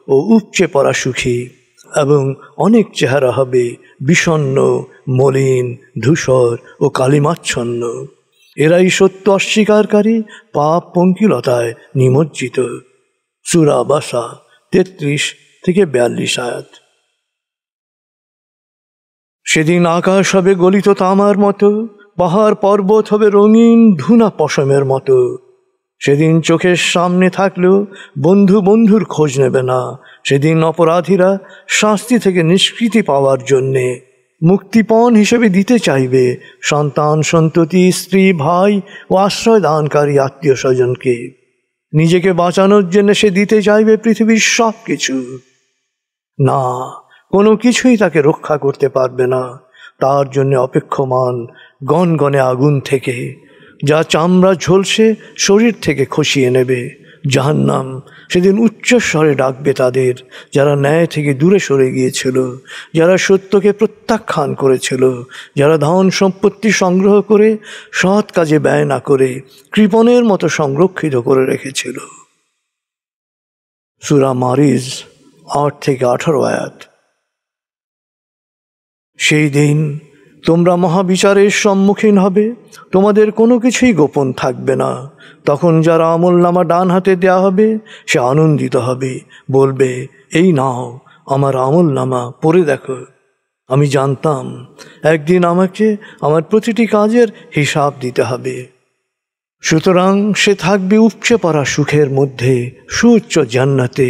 ও উপচে পড়া সুখী, এবং অনেক চেহারা হবে বিষণ্ণ, মলিন, ধূসর ও কালিমাচ্ছন্ন। এরাই সত্য অস্বীকারী, পাপ পঙ্কিলতায় নিমজ্জিত। সূরা বাসা 33-42 আয়াত। সেদিন আকাশ হবে গলিত তামার মতো, পাহাড় পর্বত হবে রঙিন ধুনা পশমের মতো। সেদিন চোখের সামনে থাকলেও বন্ধু বন্ধুর খোঁজ নেবে না। সেদিন অপরাধীরা শাস্তি থেকে নিষ্কৃতি পাওয়ার জন্যে মুক্তিপণ হিসেবে দিতে চাইবে সন্তান, সন্ততি, স্ত্রী, ভাই ও আশ্রয় দানকারী আত্মীয় স্বজনকে। নিজেকে বাঁচানোর জন্য সে দিতে চাইবে পৃথিবীর সব কিছু। না, কোনো কিছুই তাকে রক্ষা করতে পারবে না। তার জন্য অপেক্ষমান গনগনে আগুন থেকে, যা চামড়া ঝলসে শরীর থেকে খসিয়ে নেবে। জাহান্নাম সেদিন উচ্চস্বরে ডাকবে তাদের, যারা ন্যায় থেকে দূরে সরে গিয়েছিল, যারা সত্যকে প্রত্যাখ্যান করেছিল, যারা ধন সম্পত্তি সংগ্রহ করে সৎ কাজে ব্যয় না করে কৃপণের মতো সংরক্ষিত করে রেখেছিল। সূরা মারিজ 8-18 আয়াত। সেই দিন তোমরা মহাবিচারের সম্মুখীন হবে, তোমাদের কোনো কিছুই গোপন থাকবে না। তখন যারা আমলনামা ডান হাতে দেয়া হবে সে আনন্দিত হবে, বলবে, এই নাও আমার আমলনামা, পড়ে দেখো। আমি জানতাম একদিন আমাকে আমার প্রতিটি কাজের হিসাব দিতে হবে। সুতরাং সে থাকবে উপচে পড়া সুখের মধ্যে, সুউচ্চ জান্নাতে।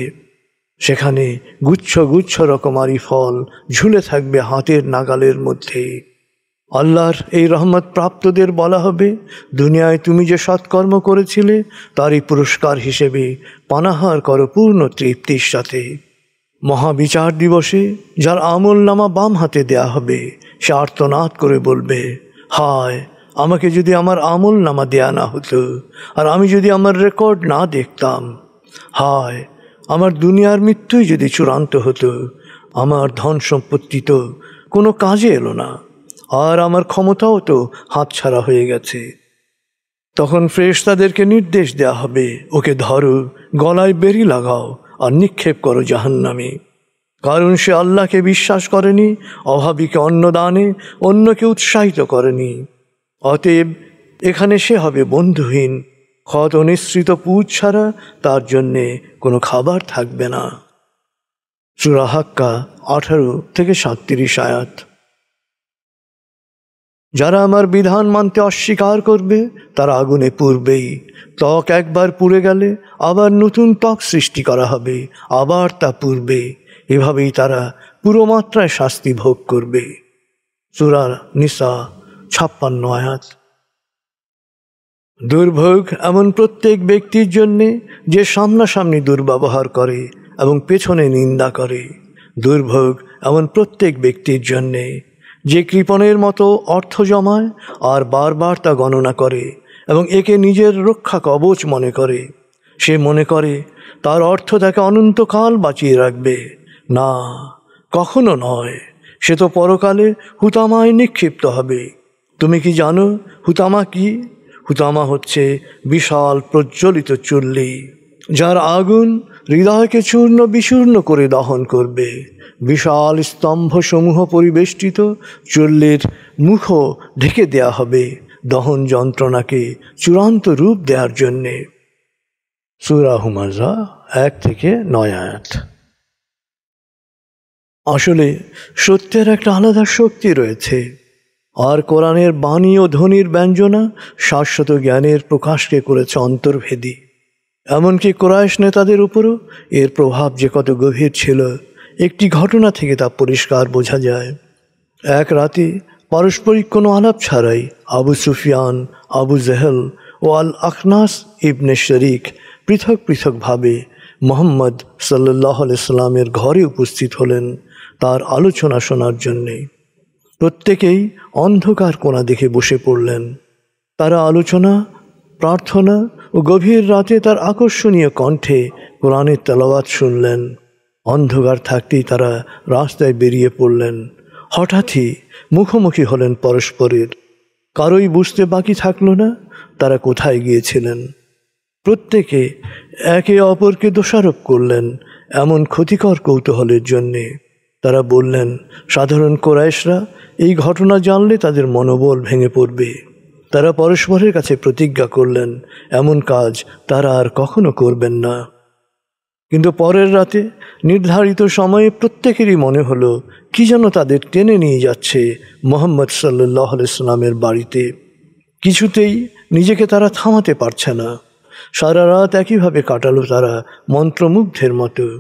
সেখানে গুচ্ছ গুচ্ছ রকমারি ফল ঝুলে থাকবে হাতের নাগালের মধ্যে। আল্লাহর এই রহমত প্রাপ্তদের বলা হবে, দুনিয়ায় তুমি যে সৎকর্ম করেছিলে তারই পুরস্কার হিসেবে পানাহার করো পূর্ণ তৃপ্তির সাথে। মহাবিচার দিবসে যার আমল নামা বাম হাতে দেয়া হবে সে আর্তনাদ করে বলবে, হায়, আমাকে যদি আমার আমল নামা দেয়া না হতো, আর আমি যদি আমার রেকর্ড না দেখতাম। হায়, আমার দুনিয়ার মৃত্যুই যদি চূড়ান্ত হতো, আমার ধন সম্পত্তি তো কোনো কাজে এলো না, আর আমার ক্ষমতাও তো হাতছাড়া হয়ে গেছে। তখন ফেরেশতাদেরকে নির্দেশ দেয়া হবে, ওকে ধরো, গলায় বেড়ি লাগাও আর নিক্ষেপ করো জাহান্নামে। কারণ সে আল্লাহকে বিশ্বাস করেনি, অভাবীকে অন্নদানে অন্যকে উৎসাহিত করেনি। অতএব এখানে সে হবে বন্ধুহীন, ক্ষত নিঃসৃত পুঁজ ছাড়া তার জন্যে কোনো খাবার থাকবে না। সূরা হাক্কা 18-37 আয়াত। যারা আমার বিধান মানতে অস্বীকার করবে তারা আগুনে পুড়বেই। ত্বক একবার পুড়ে গেলে আবার নতুন ত্বক সৃষ্টি করা হবে, আবার তা পুড়বে। এভাবেই তারা পুরো মাত্রায় শাস্তি ভোগ করবে। সূরা নিসা 56 আয়াত। দুর্ভোগ এমন প্রত্যেক ব্যক্তির জন্যে যে সামনাসামনি দুর্ব্যবহার করে এবং পেছনে নিন্দা করে। দুর্ভোগ এমন প্রত্যেক ব্যক্তির জন্যে যে কৃপণের মতো অর্থ জমায় আর বারবার তা গণনা করে এবং একে নিজের রক্ষা কবচ মনে করে। সে মনে করে তার অর্থ তাকে অনন্তকাল বাঁচিয়ে রাখবে। না, কখনো নয়। সে তো পরকালে হুতামায় নিক্ষিপ্ত হবে। তুমি কি জানো হুতামা কি? হুতামা হচ্ছে বিশাল প্রজ্বলিত চুল্লি, যার আগুন হৃদয়কে চূর্ণ বিচূর্ণ করে দহন করবে। বিশাল স্তম্ভসমূহ পরিবেষ্টিত চুল্লির মুখও ঢেকে দেয়া হবে দহন যন্ত্রণাকে চূড়ান্ত রূপ দেওয়ার জন্যে। সূরা হুমাযা 1-9 আয়াত। আসলে সত্যের একটা আলাদা শক্তি রয়েছে, আর কোরআনের বাণী ও ধ্বনির ব্যঞ্জনা শাশ্বত জ্ঞানের প্রকাশকে করেছে অন্তর্ভেদী। এমনকি কুরাইশ নেতাদের উপরও এর প্রভাব যে কত গভীর ছিল একটি ঘটনা থেকে তা পরিষ্কার বোঝা যায়। এক রাতে পারস্পরিক কোনো আলাপ ছাড়াই আবু সুফিয়ান, আবু জেহেল ও আল আখনাস ইবনে শরিক পৃথক পৃথকভাবে মুহাম্মদ সাল্লাল্লাহু আলাইহি সাল্লামের ঘরে উপস্থিত হলেন তার আলোচনা শোনার জন্যে। প্রত্যেকেই অন্ধকার কোণা দেখে বসে পড়লেন। তারা আলোচনা, প্রার্থনা ও গভীর রাতে তার আকর্ষণীয় কণ্ঠে কোরআনের তেলাওয়াত শুনলেন। অন্ধকার থাকতেই তারা রাস্তায় বেরিয়ে পড়লেন। হঠাৎই মুখোমুখি হলেন পরস্পরের। কারোই বুঝতে বাকি থাকল না তারা কোথায় গিয়েছিলেন। প্রত্যেকে একে অপরকে দোষারোপ করলেন এমন ক্ষতিকর কৌতূহলের জন্যে। তারা বললেন, সাধারণ কোরাইশরা এই ঘটনা জানলে তাদের মনোবল ভেঙে পড়বে। তারা পরস্পরের কাছে প্রতিজ্ঞা করলেন এমন কাজ তারা আর কখনো করবেন না। কিন্তু পরের রাতে নির্ধারিত সময়ে প্রত্যেকেরই মনে হলো কি যেন তাদের টেনে নিয়ে যাচ্ছে মুহাম্মদ সাল্লাল্লাহু আলাইহি সাল্লামের বাড়িতে। কিছুতেই নিজেকে তারা থামাতে পারছে না। সারা রাত একইভাবে কাটালো তারা মন্ত্রমুগ্ধের মতো।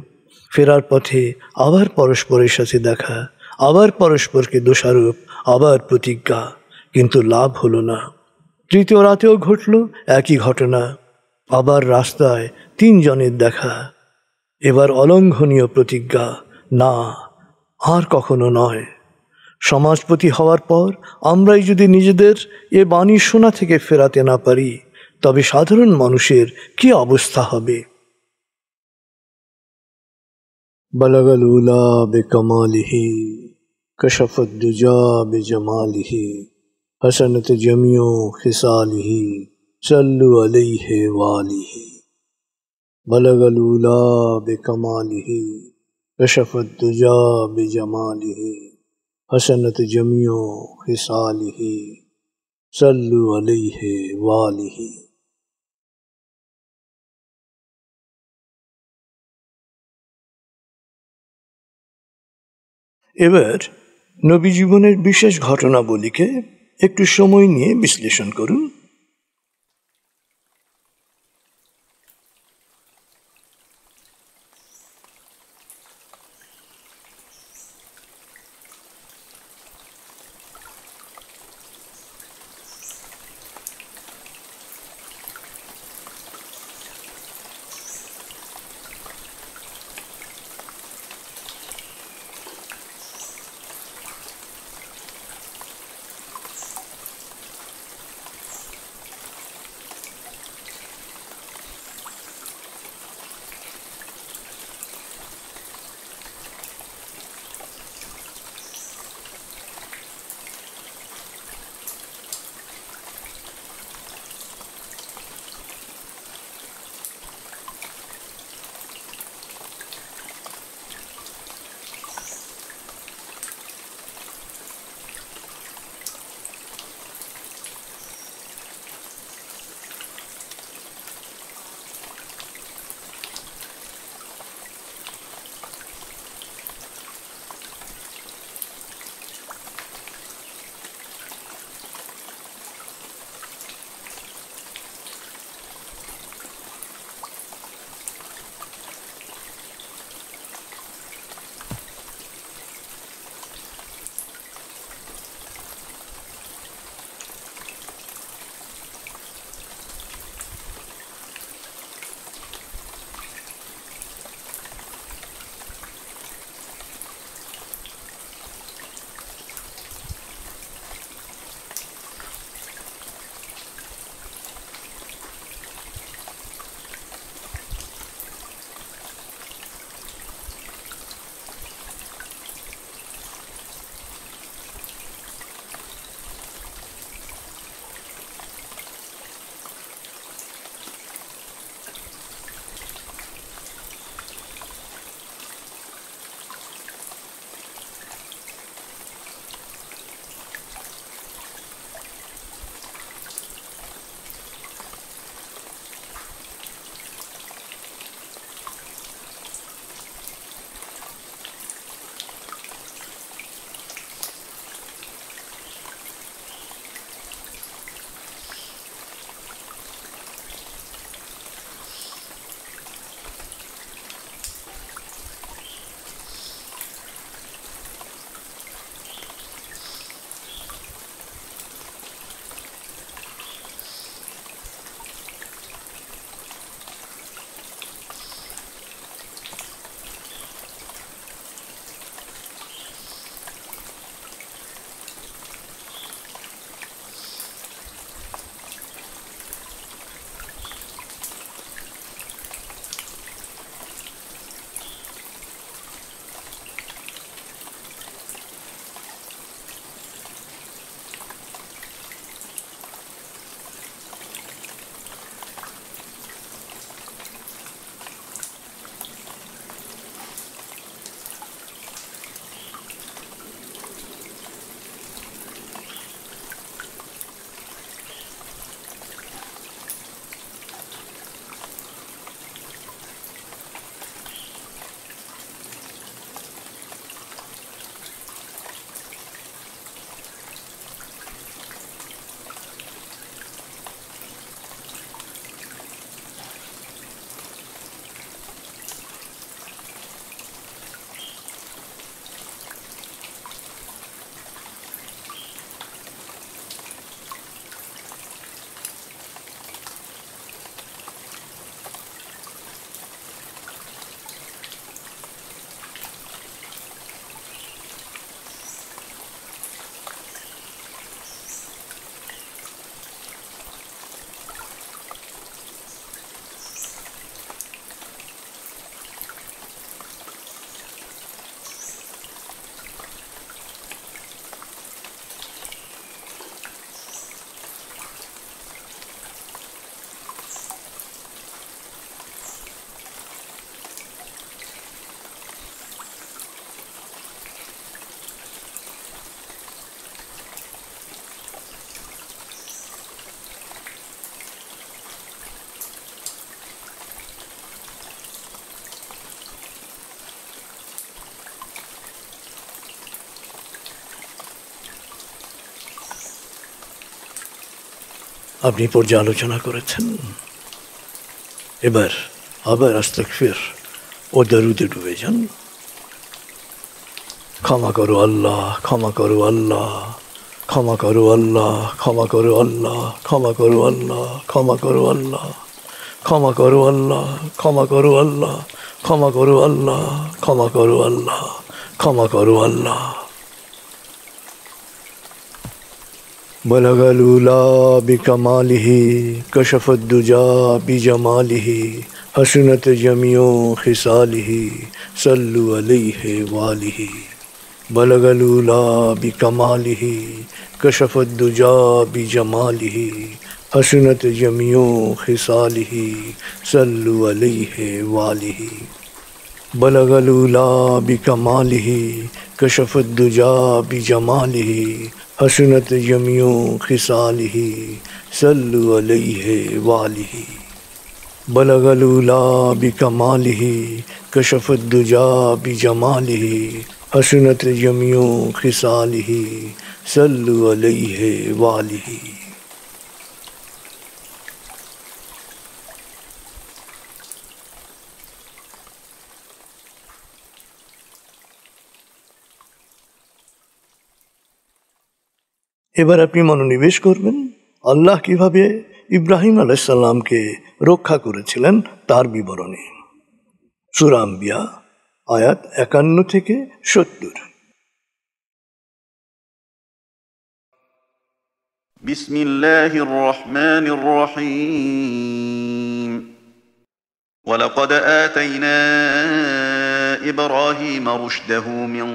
ফেরার পথে আবার পরস্পরের সাথে দেখা, আবার পরস্পরকে দোষারোপ, আবার প্রতিজ্ঞা, কিন্তু লাভ হলো না। তৃতীয় রাতেও ঘটল একই ঘটনা। আবার রাস্তায় তিনজনের দেখা। এবার অলঙ্ঘনীয় প্রতিজ্ঞা, না আর কখনো নয়। সমাজপতি হওয়ার পর আমরাই যদি নিজেদের এ বাণী শোনা থেকে ফেরাতে না পারি তবে সাধারণ মানুষের কি অবস্থা হবে। বালাগাল উলা বিকামালিহি কাশাফাদ দুজা বিজামালিহি হাসানাত জামিউ খিসালিহি সাল্লু আলাইহি ওয়ালিহি। বালাগাল উলা বিকামালিহি কাশাফাদ দুজা বিজামালিহি হাসানাত জামিউ খিসালিহি সাল্লু আলাইহি ওয়ালিহি। এবার নবী জীবনের বিশেষ ঘটনাবলীকে একটু সময় নিয়ে বিশ্লেষণ করুন। আপনি পর্যালোচনা করেছেন। এবার আবার আস্তাগফির ও দরুদে ডুবে যান। ক্ষমা করো আল্লাহ, ক্ষমা করো আল্লাহ, ক্ষমা করো আল্লাহ, ক্ষমা করো আল্লাহ, ক্ষমা করো আল্লাহ, ক্ষমা করো আল্লাহ, ক্ষমা করো আল্লাহ, ক্ষমা করো আল্লাহ, ক্ষমা করো আল্লাহ, ক্ষমা করো আল্লাহ, ক্ষমা করো আল্লাহ। بلغ العلا بكماله كشف الدجى بجماله حسنت جميع خصاله صلوا عليه وآله بلغ العلا بكماله كشف الدجى بجماله حسنت جميع خصاله صلوا عليه وآله بلغ العلا بكماله كشف الدجى بجماله حسنت جميع خصاله صلوا عليه وآله بلغ العلا بكماله كشف الدجى بجماله حسنت جميع خصاله صلوا عليه وآله এবার আপনি মনোনিবেশ করবেন আল্লাহ কিভাবে ইব্রাহিম আলাইহিস সালামকে রক্ষা করেছিলেন তার বিবরণে। সূরা আম্বিয়া আয়াত 51 থেকে 70। বিসমিল্লাহির রহমানির রহিম। ولقد آتينا إبراهيم رشده من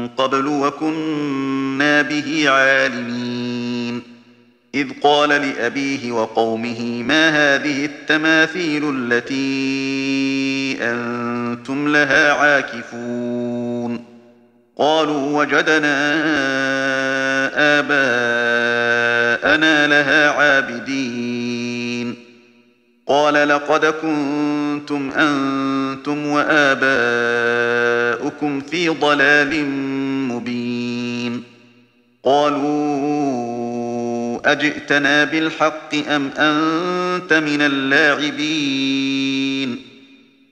قبل وكنا به عالمين إذ قال لأبيه وقومه ما هذه التماثيل التي أنتم لها عاكفون قالوا وجدنا آباءنا لها عابدين قال لقد كنتم أنتم وآباؤكم في ضلال مبين قالوا أجئتنا بالحق أم أنت من اللاعبين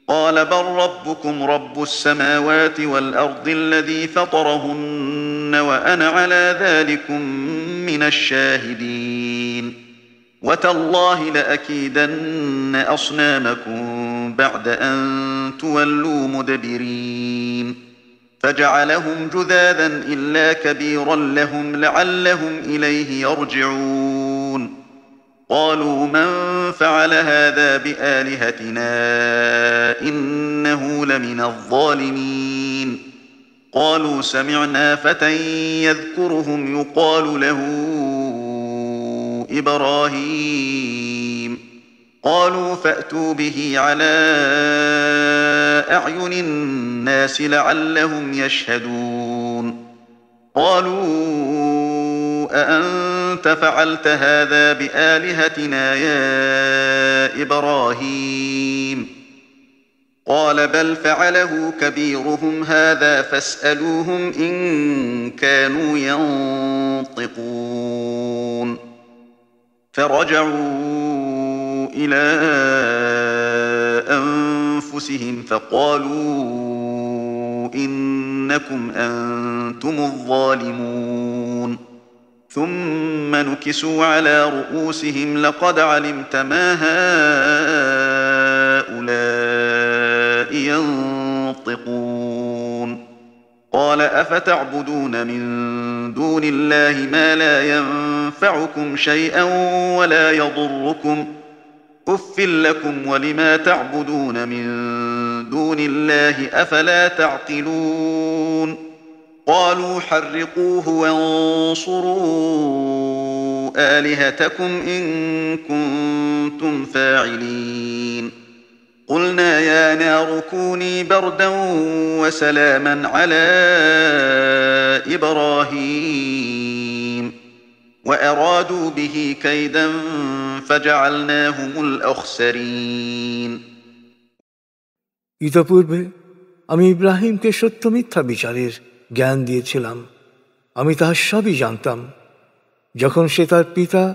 قال بل ربكم رب السماوات والأرض الذي فطرهن وأنا على ذلكم من الشاهدين وتالله لأكيدن أصنامكم بعد أن تولوا مدبرين فجعلهم جذاذا إلا كبيرا لهم لعلهم إليه يرجعون قالوا من فعل هذا بآلهتنا إنه لمن الظالمين قالوا سمعنا فتى يذكرهم يقال له إبراهيم قالوا فأتوا به على أعين الناس لعلهم يشهدون قالوا أأنت فعلت هذا بآلهتنا يا إبراهيم قال بل فعله كبيرهم هذا فاسألوهم إن كانوا ينطقون فرجعوا إلى أنفسهم فقالوا إنكم أنتم الظالمون ثم نكسوا على رؤوسهم لقد علمت ما هؤلاء ينطقون قال أفتعبدون من دون الله ما لا ينفعكم شيئا ولا يضركم أف لكم ولما تعبدون من دون الله أفلا تعقلون قالوا حرقوه وانصروا آلهتكم إن كنتم فاعلين قلنا يا نار كوني بردا وسلاما على إبراهيم وأرادوا به كيدا فجعلناهم الأخسرين ইতপূর্বে আমি ইব্রাহিমকে সত্য মিথ্যা বিচারের জ্ঞান দিয়েছিলাম। আমি তাহার সবই জানতাম। যখন সে তার পিতা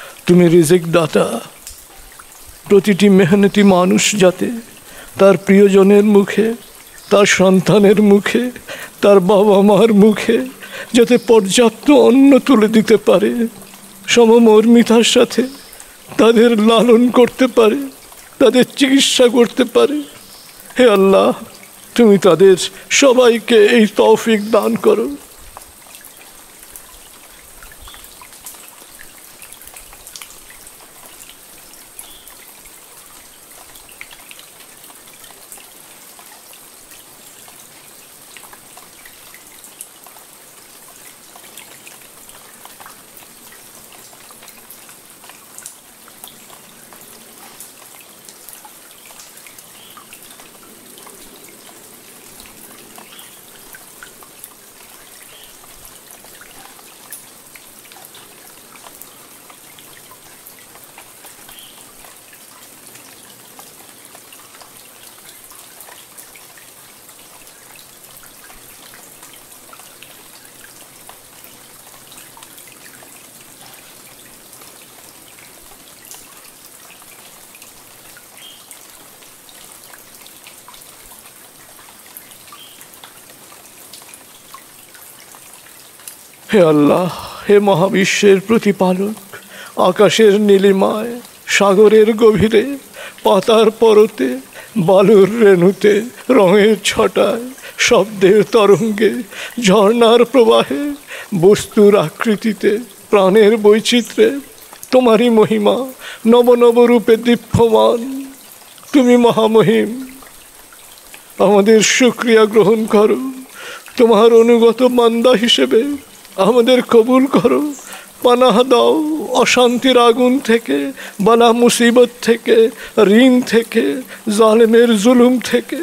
তুমি রিজিক দাতা। প্রতিটি মেহনতি মানুষ যাতে তার প্রিয়জনের মুখে, তার সন্তানের মুখে, তার বাবা মার মুখে যাতে পর্যাপ্ত অন্ন তুলে দিতে পারে, সমমর্মিতার সাথে তাদের লালন করতে পারে, তাদের চিকিৎসা করতে পারে। হে আল্লাহ, তুমি তাদের সবাইকে এই তৌফিক দান করো। হে আল্লাহ, হে মহাবিশ্বের প্রতিপালক, আকাশের নীলিমায়, সাগরের গভীরে, পাতার পরতে, বালুর রেণুতে, রঙের ছটায়, শব্দের তরঙ্গে, ঝর্ণার প্রবাহে, বস্তুর আকৃতিতে, প্রাণের বৈচিত্র্যে তোমারই মহিমা নব নব রূপে দীপ্যমান। তুমি মহামহিম। আমাদের শুকরিয়া গ্রহণ করো। তোমার অনুগত বান্দা হিসেবে আমাদের কবুল করো। পানাহ দাও অশান্তির আগুন থেকে, বালা মুসিবত থেকে, ঋণ থেকে, জালেমের জুলুম থেকে।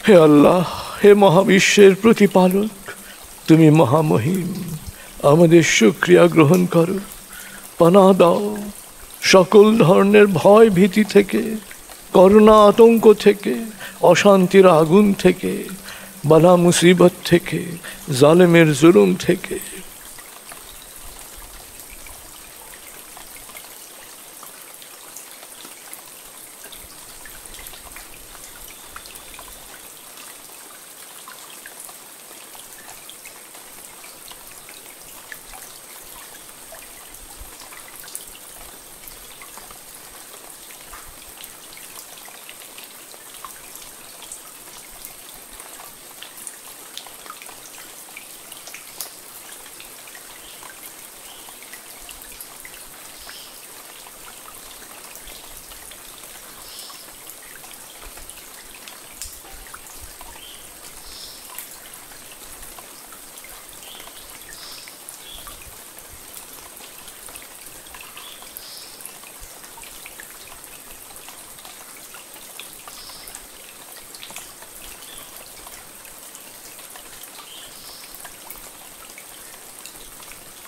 হে আল্লাহ, হে মহাবিশ্বের প্রতিপালক, তুমি মহামহিম। আমাদের শুকরিয়া গ্রহণ করো। পানাহ দাও সকল ধরনের ভয় ভীতি থেকে, করোনা আতঙ্ক থেকে, অশান্তির আগুন থেকে, বালা মুসিবত থেকে, জালেমের জুলুম থেকে।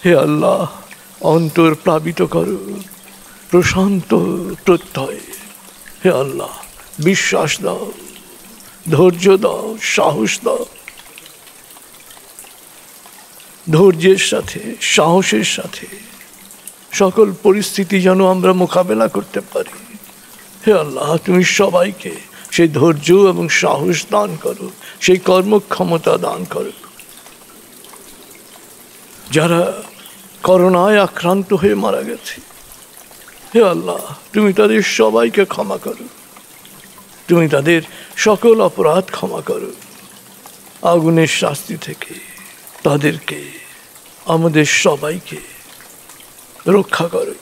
হে আল্লাহ, অন্তর প্লাবিত করো প্রশান্ত প্রত্যয়। হে আল্লাহ, বিশ্বাস দাও, ধৈর্য দাও, সাহস দাও। ধৈর্যের সাথে, সাহসের সাথে সকল পরিস্থিতি যেন আমরা মোকাবেলা করতে পারি। হে আল্লাহ, তুমি সবাইকে সেই ধৈর্য এবং সাহস দান করো, সেই কর্মক্ষমতা দান করো। যারা করোনায় আক্রান্ত হয়ে মারা গেছে, হে আল্লাহ, তুমি তাদের সবাইকে ক্ষমা করো, তুমি তাদের সকল অপরাধ ক্ষমা করো, আগুনের শাস্তি থেকে তাদেরকে, আমাদের সবাইকে রক্ষা করো।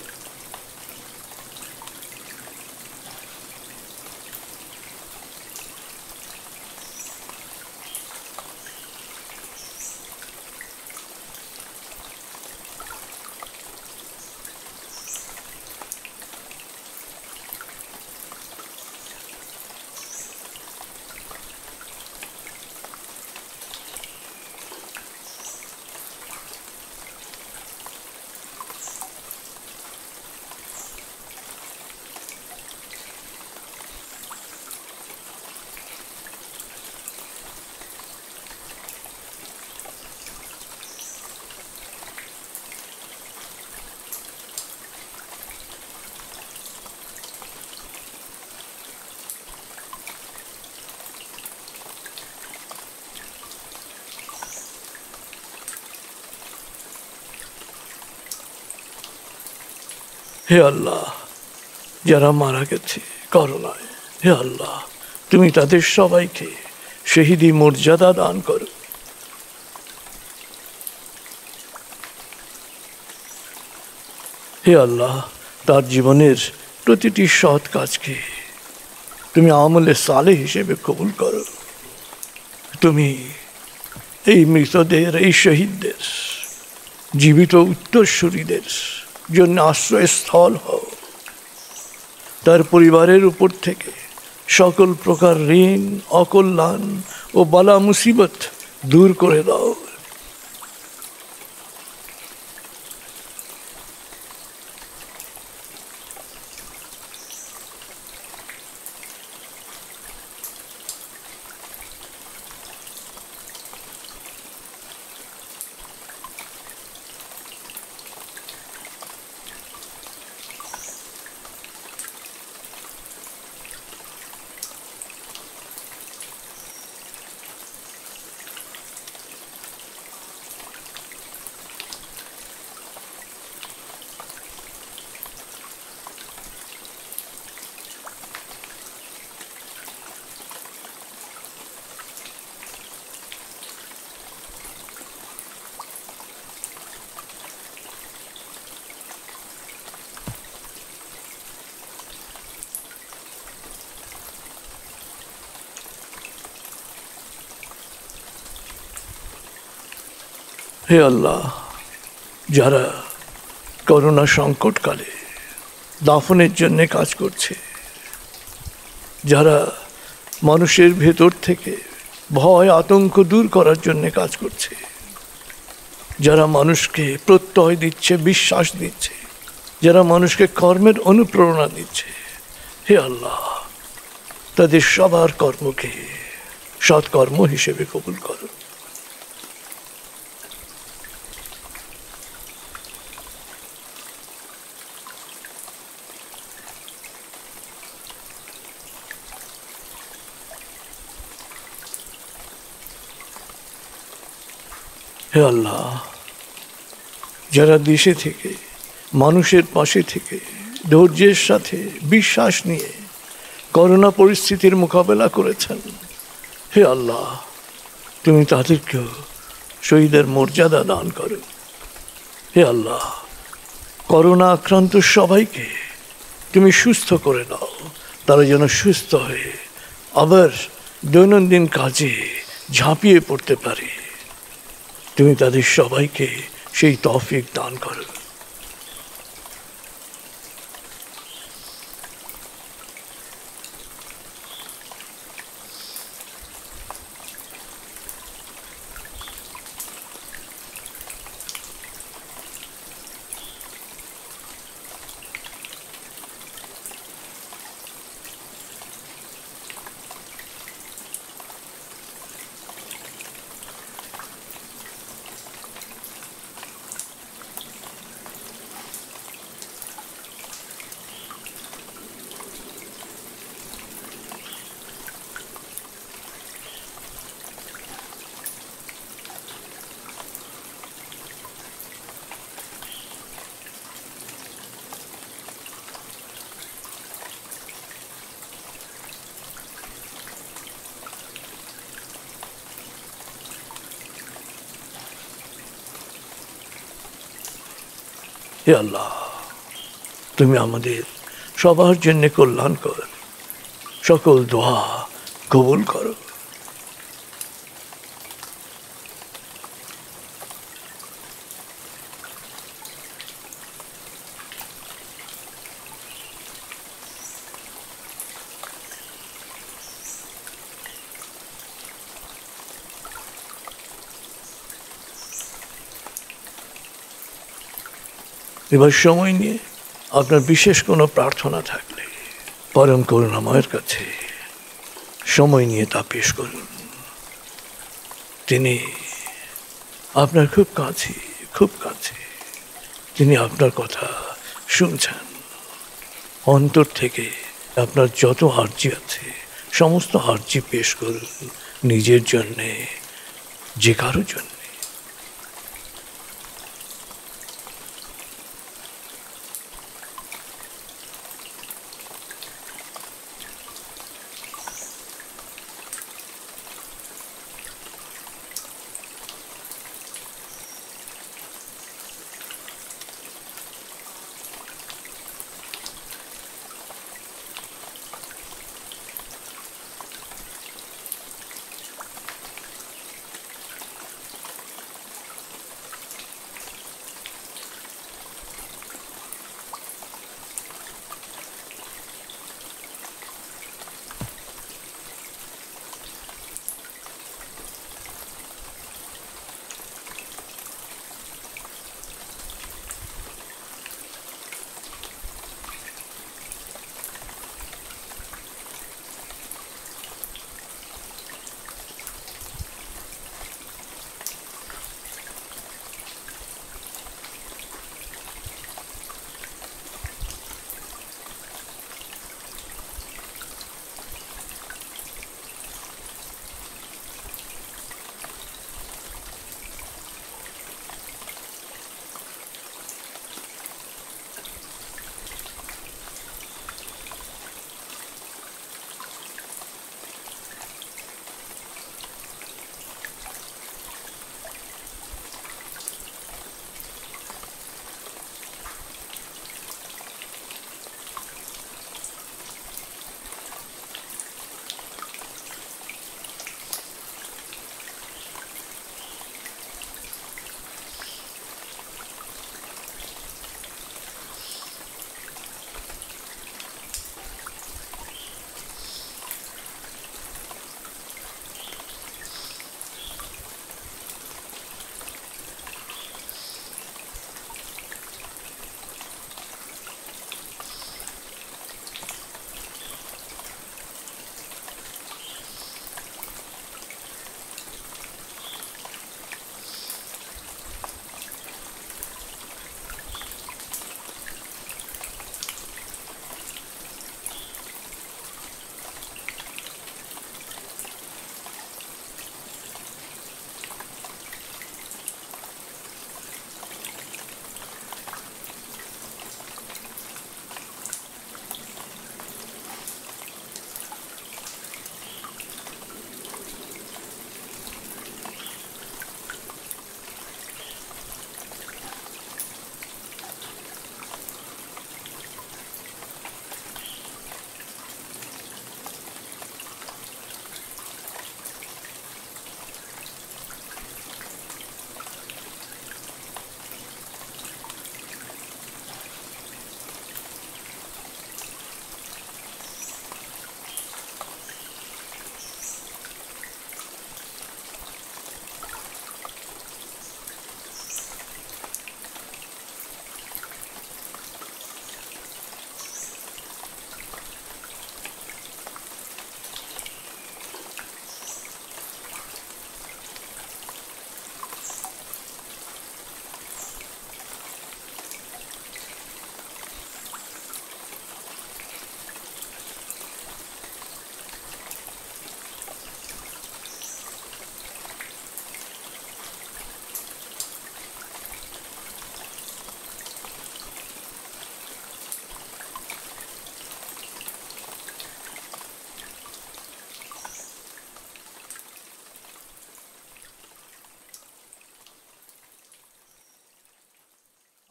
হে আল্লাহ, যারা মারা গেছে করোনায়, হে আল্লাহ, তুমি তাদের সবাইকে শহীদি মর্যাদা দান করো। হে আল্লাহ, তার জীবনের প্রতিটি সৎ কাজকে তুমি আমলে সালেহ হিসেবে কবুল করো। তুমি এই মৃতদের, এই শহীদদের, জীবিত উত্তরসূরিদের জন্য আশ্রয়স্থল হও। তার পরিবারের উপর থেকে সকল প্রকার ঋণ, অকল্যাণ ও বালা মুসিবত দূর করে দাও। হে আল্লাহ, যারা করোনা সংকটকালে দাফনের জন্য কাজ করছে, যারা মানুষের ভেতর থেকে ভয় আতঙ্ক দূর করার জন্য কাজ করছে, যারা মানুষকে প্রত্যয় দিচ্ছে, বিশ্বাস দিচ্ছে, যারা মানুষকে কর্মের অনুপ্রেরণা দিচ্ছে, হে আল্লাহ, তাদের সবার কর্মকে সৎকর্ম হিসেবে কবুল করো। হে আল্লাহ, যারা দেশে থেকে, মানুষের পাশে থেকে ধৈর্যের সাথে বিশ্বাস নিয়ে করোনা পরিস্থিতির মোকাবেলা করেছেন, হে আল্লাহ, তুমি তাদেরকেও শহীদের মর্যাদা দান করো। হে আল্লাহ, করোনা আক্রান্ত সবাইকে তুমি সুস্থ করে দাও, তারা যেন সুস্থ হয়ে আবার দৈনন্দিন কাজে ঝাঁপিয়ে পড়তে পারে। তুমি তাদের সবাইকে সেই তৌফিক দান করো। হে আল্লাহ, তুমি আমাদের সবার জন্য কল্যাণকর, সকল দোয়া কবুল করো। এবার সময় নিয়ে আপনার বিশেষ কোনো প্রার্থনা থাকলে পরম করুণাময়ের কাছে সময় নিয়ে তা পেশ করুন। তিনি আপনার খুব কাছে, খুব কাছে। তিনি আপনার কথা শুনছেন। অন্তর থেকে আপনার যত আর্জি আছে সমস্ত আর্জি পেশ করুন, নিজের জন্যে, যে কারোর জন্য।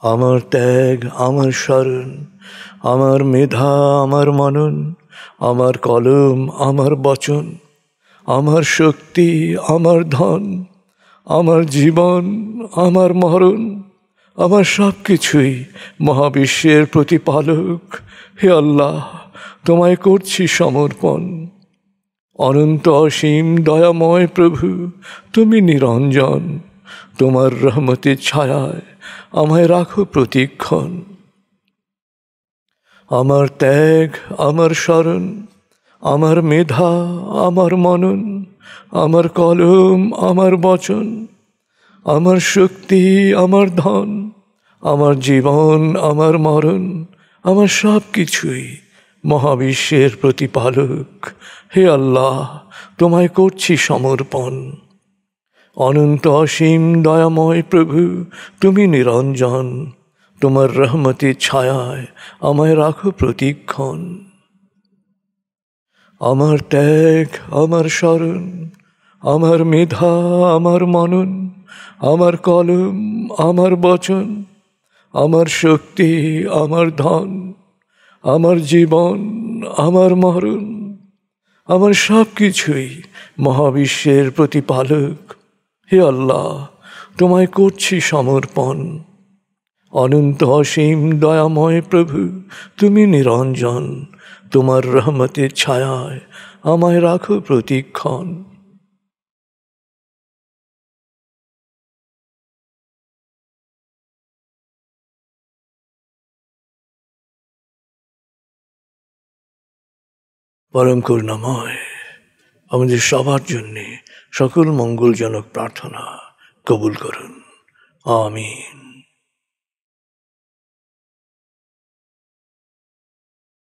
আমার ত্যাগ, আমার স্মরণ, আমার মেধা, আমার মনন, আমার কলম, আমার বচন, আমার শক্তি, আমার ধন, আমার জীবন, আমার মরণ, আমার সব কিছুই মহাবিশ্বের প্রতিপালক। হে আল্লাহ, তোমায় করছি সমর্পণ। অনন্ত অসীম দয়াময় প্রভু, তুমি নিরঞ্জন। তোমার রহমতের ছায়ায় আমায় রাখো প্রতিক্ষণ। আমার ত্যাগ, আমার স্মরণ, আমার মেধা, আমার মনন, আমার কলম, আমার বচন, আমার শক্তি, আমার ধন, আমার জীবন, আমার মরণ, আমার সব কিছুই মহাবিশ্বের প্রতিপালক। হে আল্লাহ, তোমায় করছি সমর্পণ। অনন্ত অসীম দয়াময় প্রভু, তুমি নিরঞ্জন। তোমার রহমতের ছায়ায় আমায় রাখো প্রতিক্ষণ। আমার ত্যাগ, আমার স্মরণ, আমার মেধা, আমার মনন, আমার কলম, আমার বচন, আমার শক্তি, আমার ধন, আমার জীবন, আমার মরণ, আমার সব কিছুই মহাবিশ্বের প্রতিপালক। হে আল্লাহ, তোমায় করছি সমর্পণ। অনন্ত অসীম দয়াময় প্রভু, তুমি নিরঞ্জন। তোমার রহমতের ছায়ায় আমায় রাখো প্রতিক্ষণ। পরম করুণাময়, আমাদের সবার জন্যে সকল মঙ্গলজনক প্রার্থনা কবুল করুন। আমিন।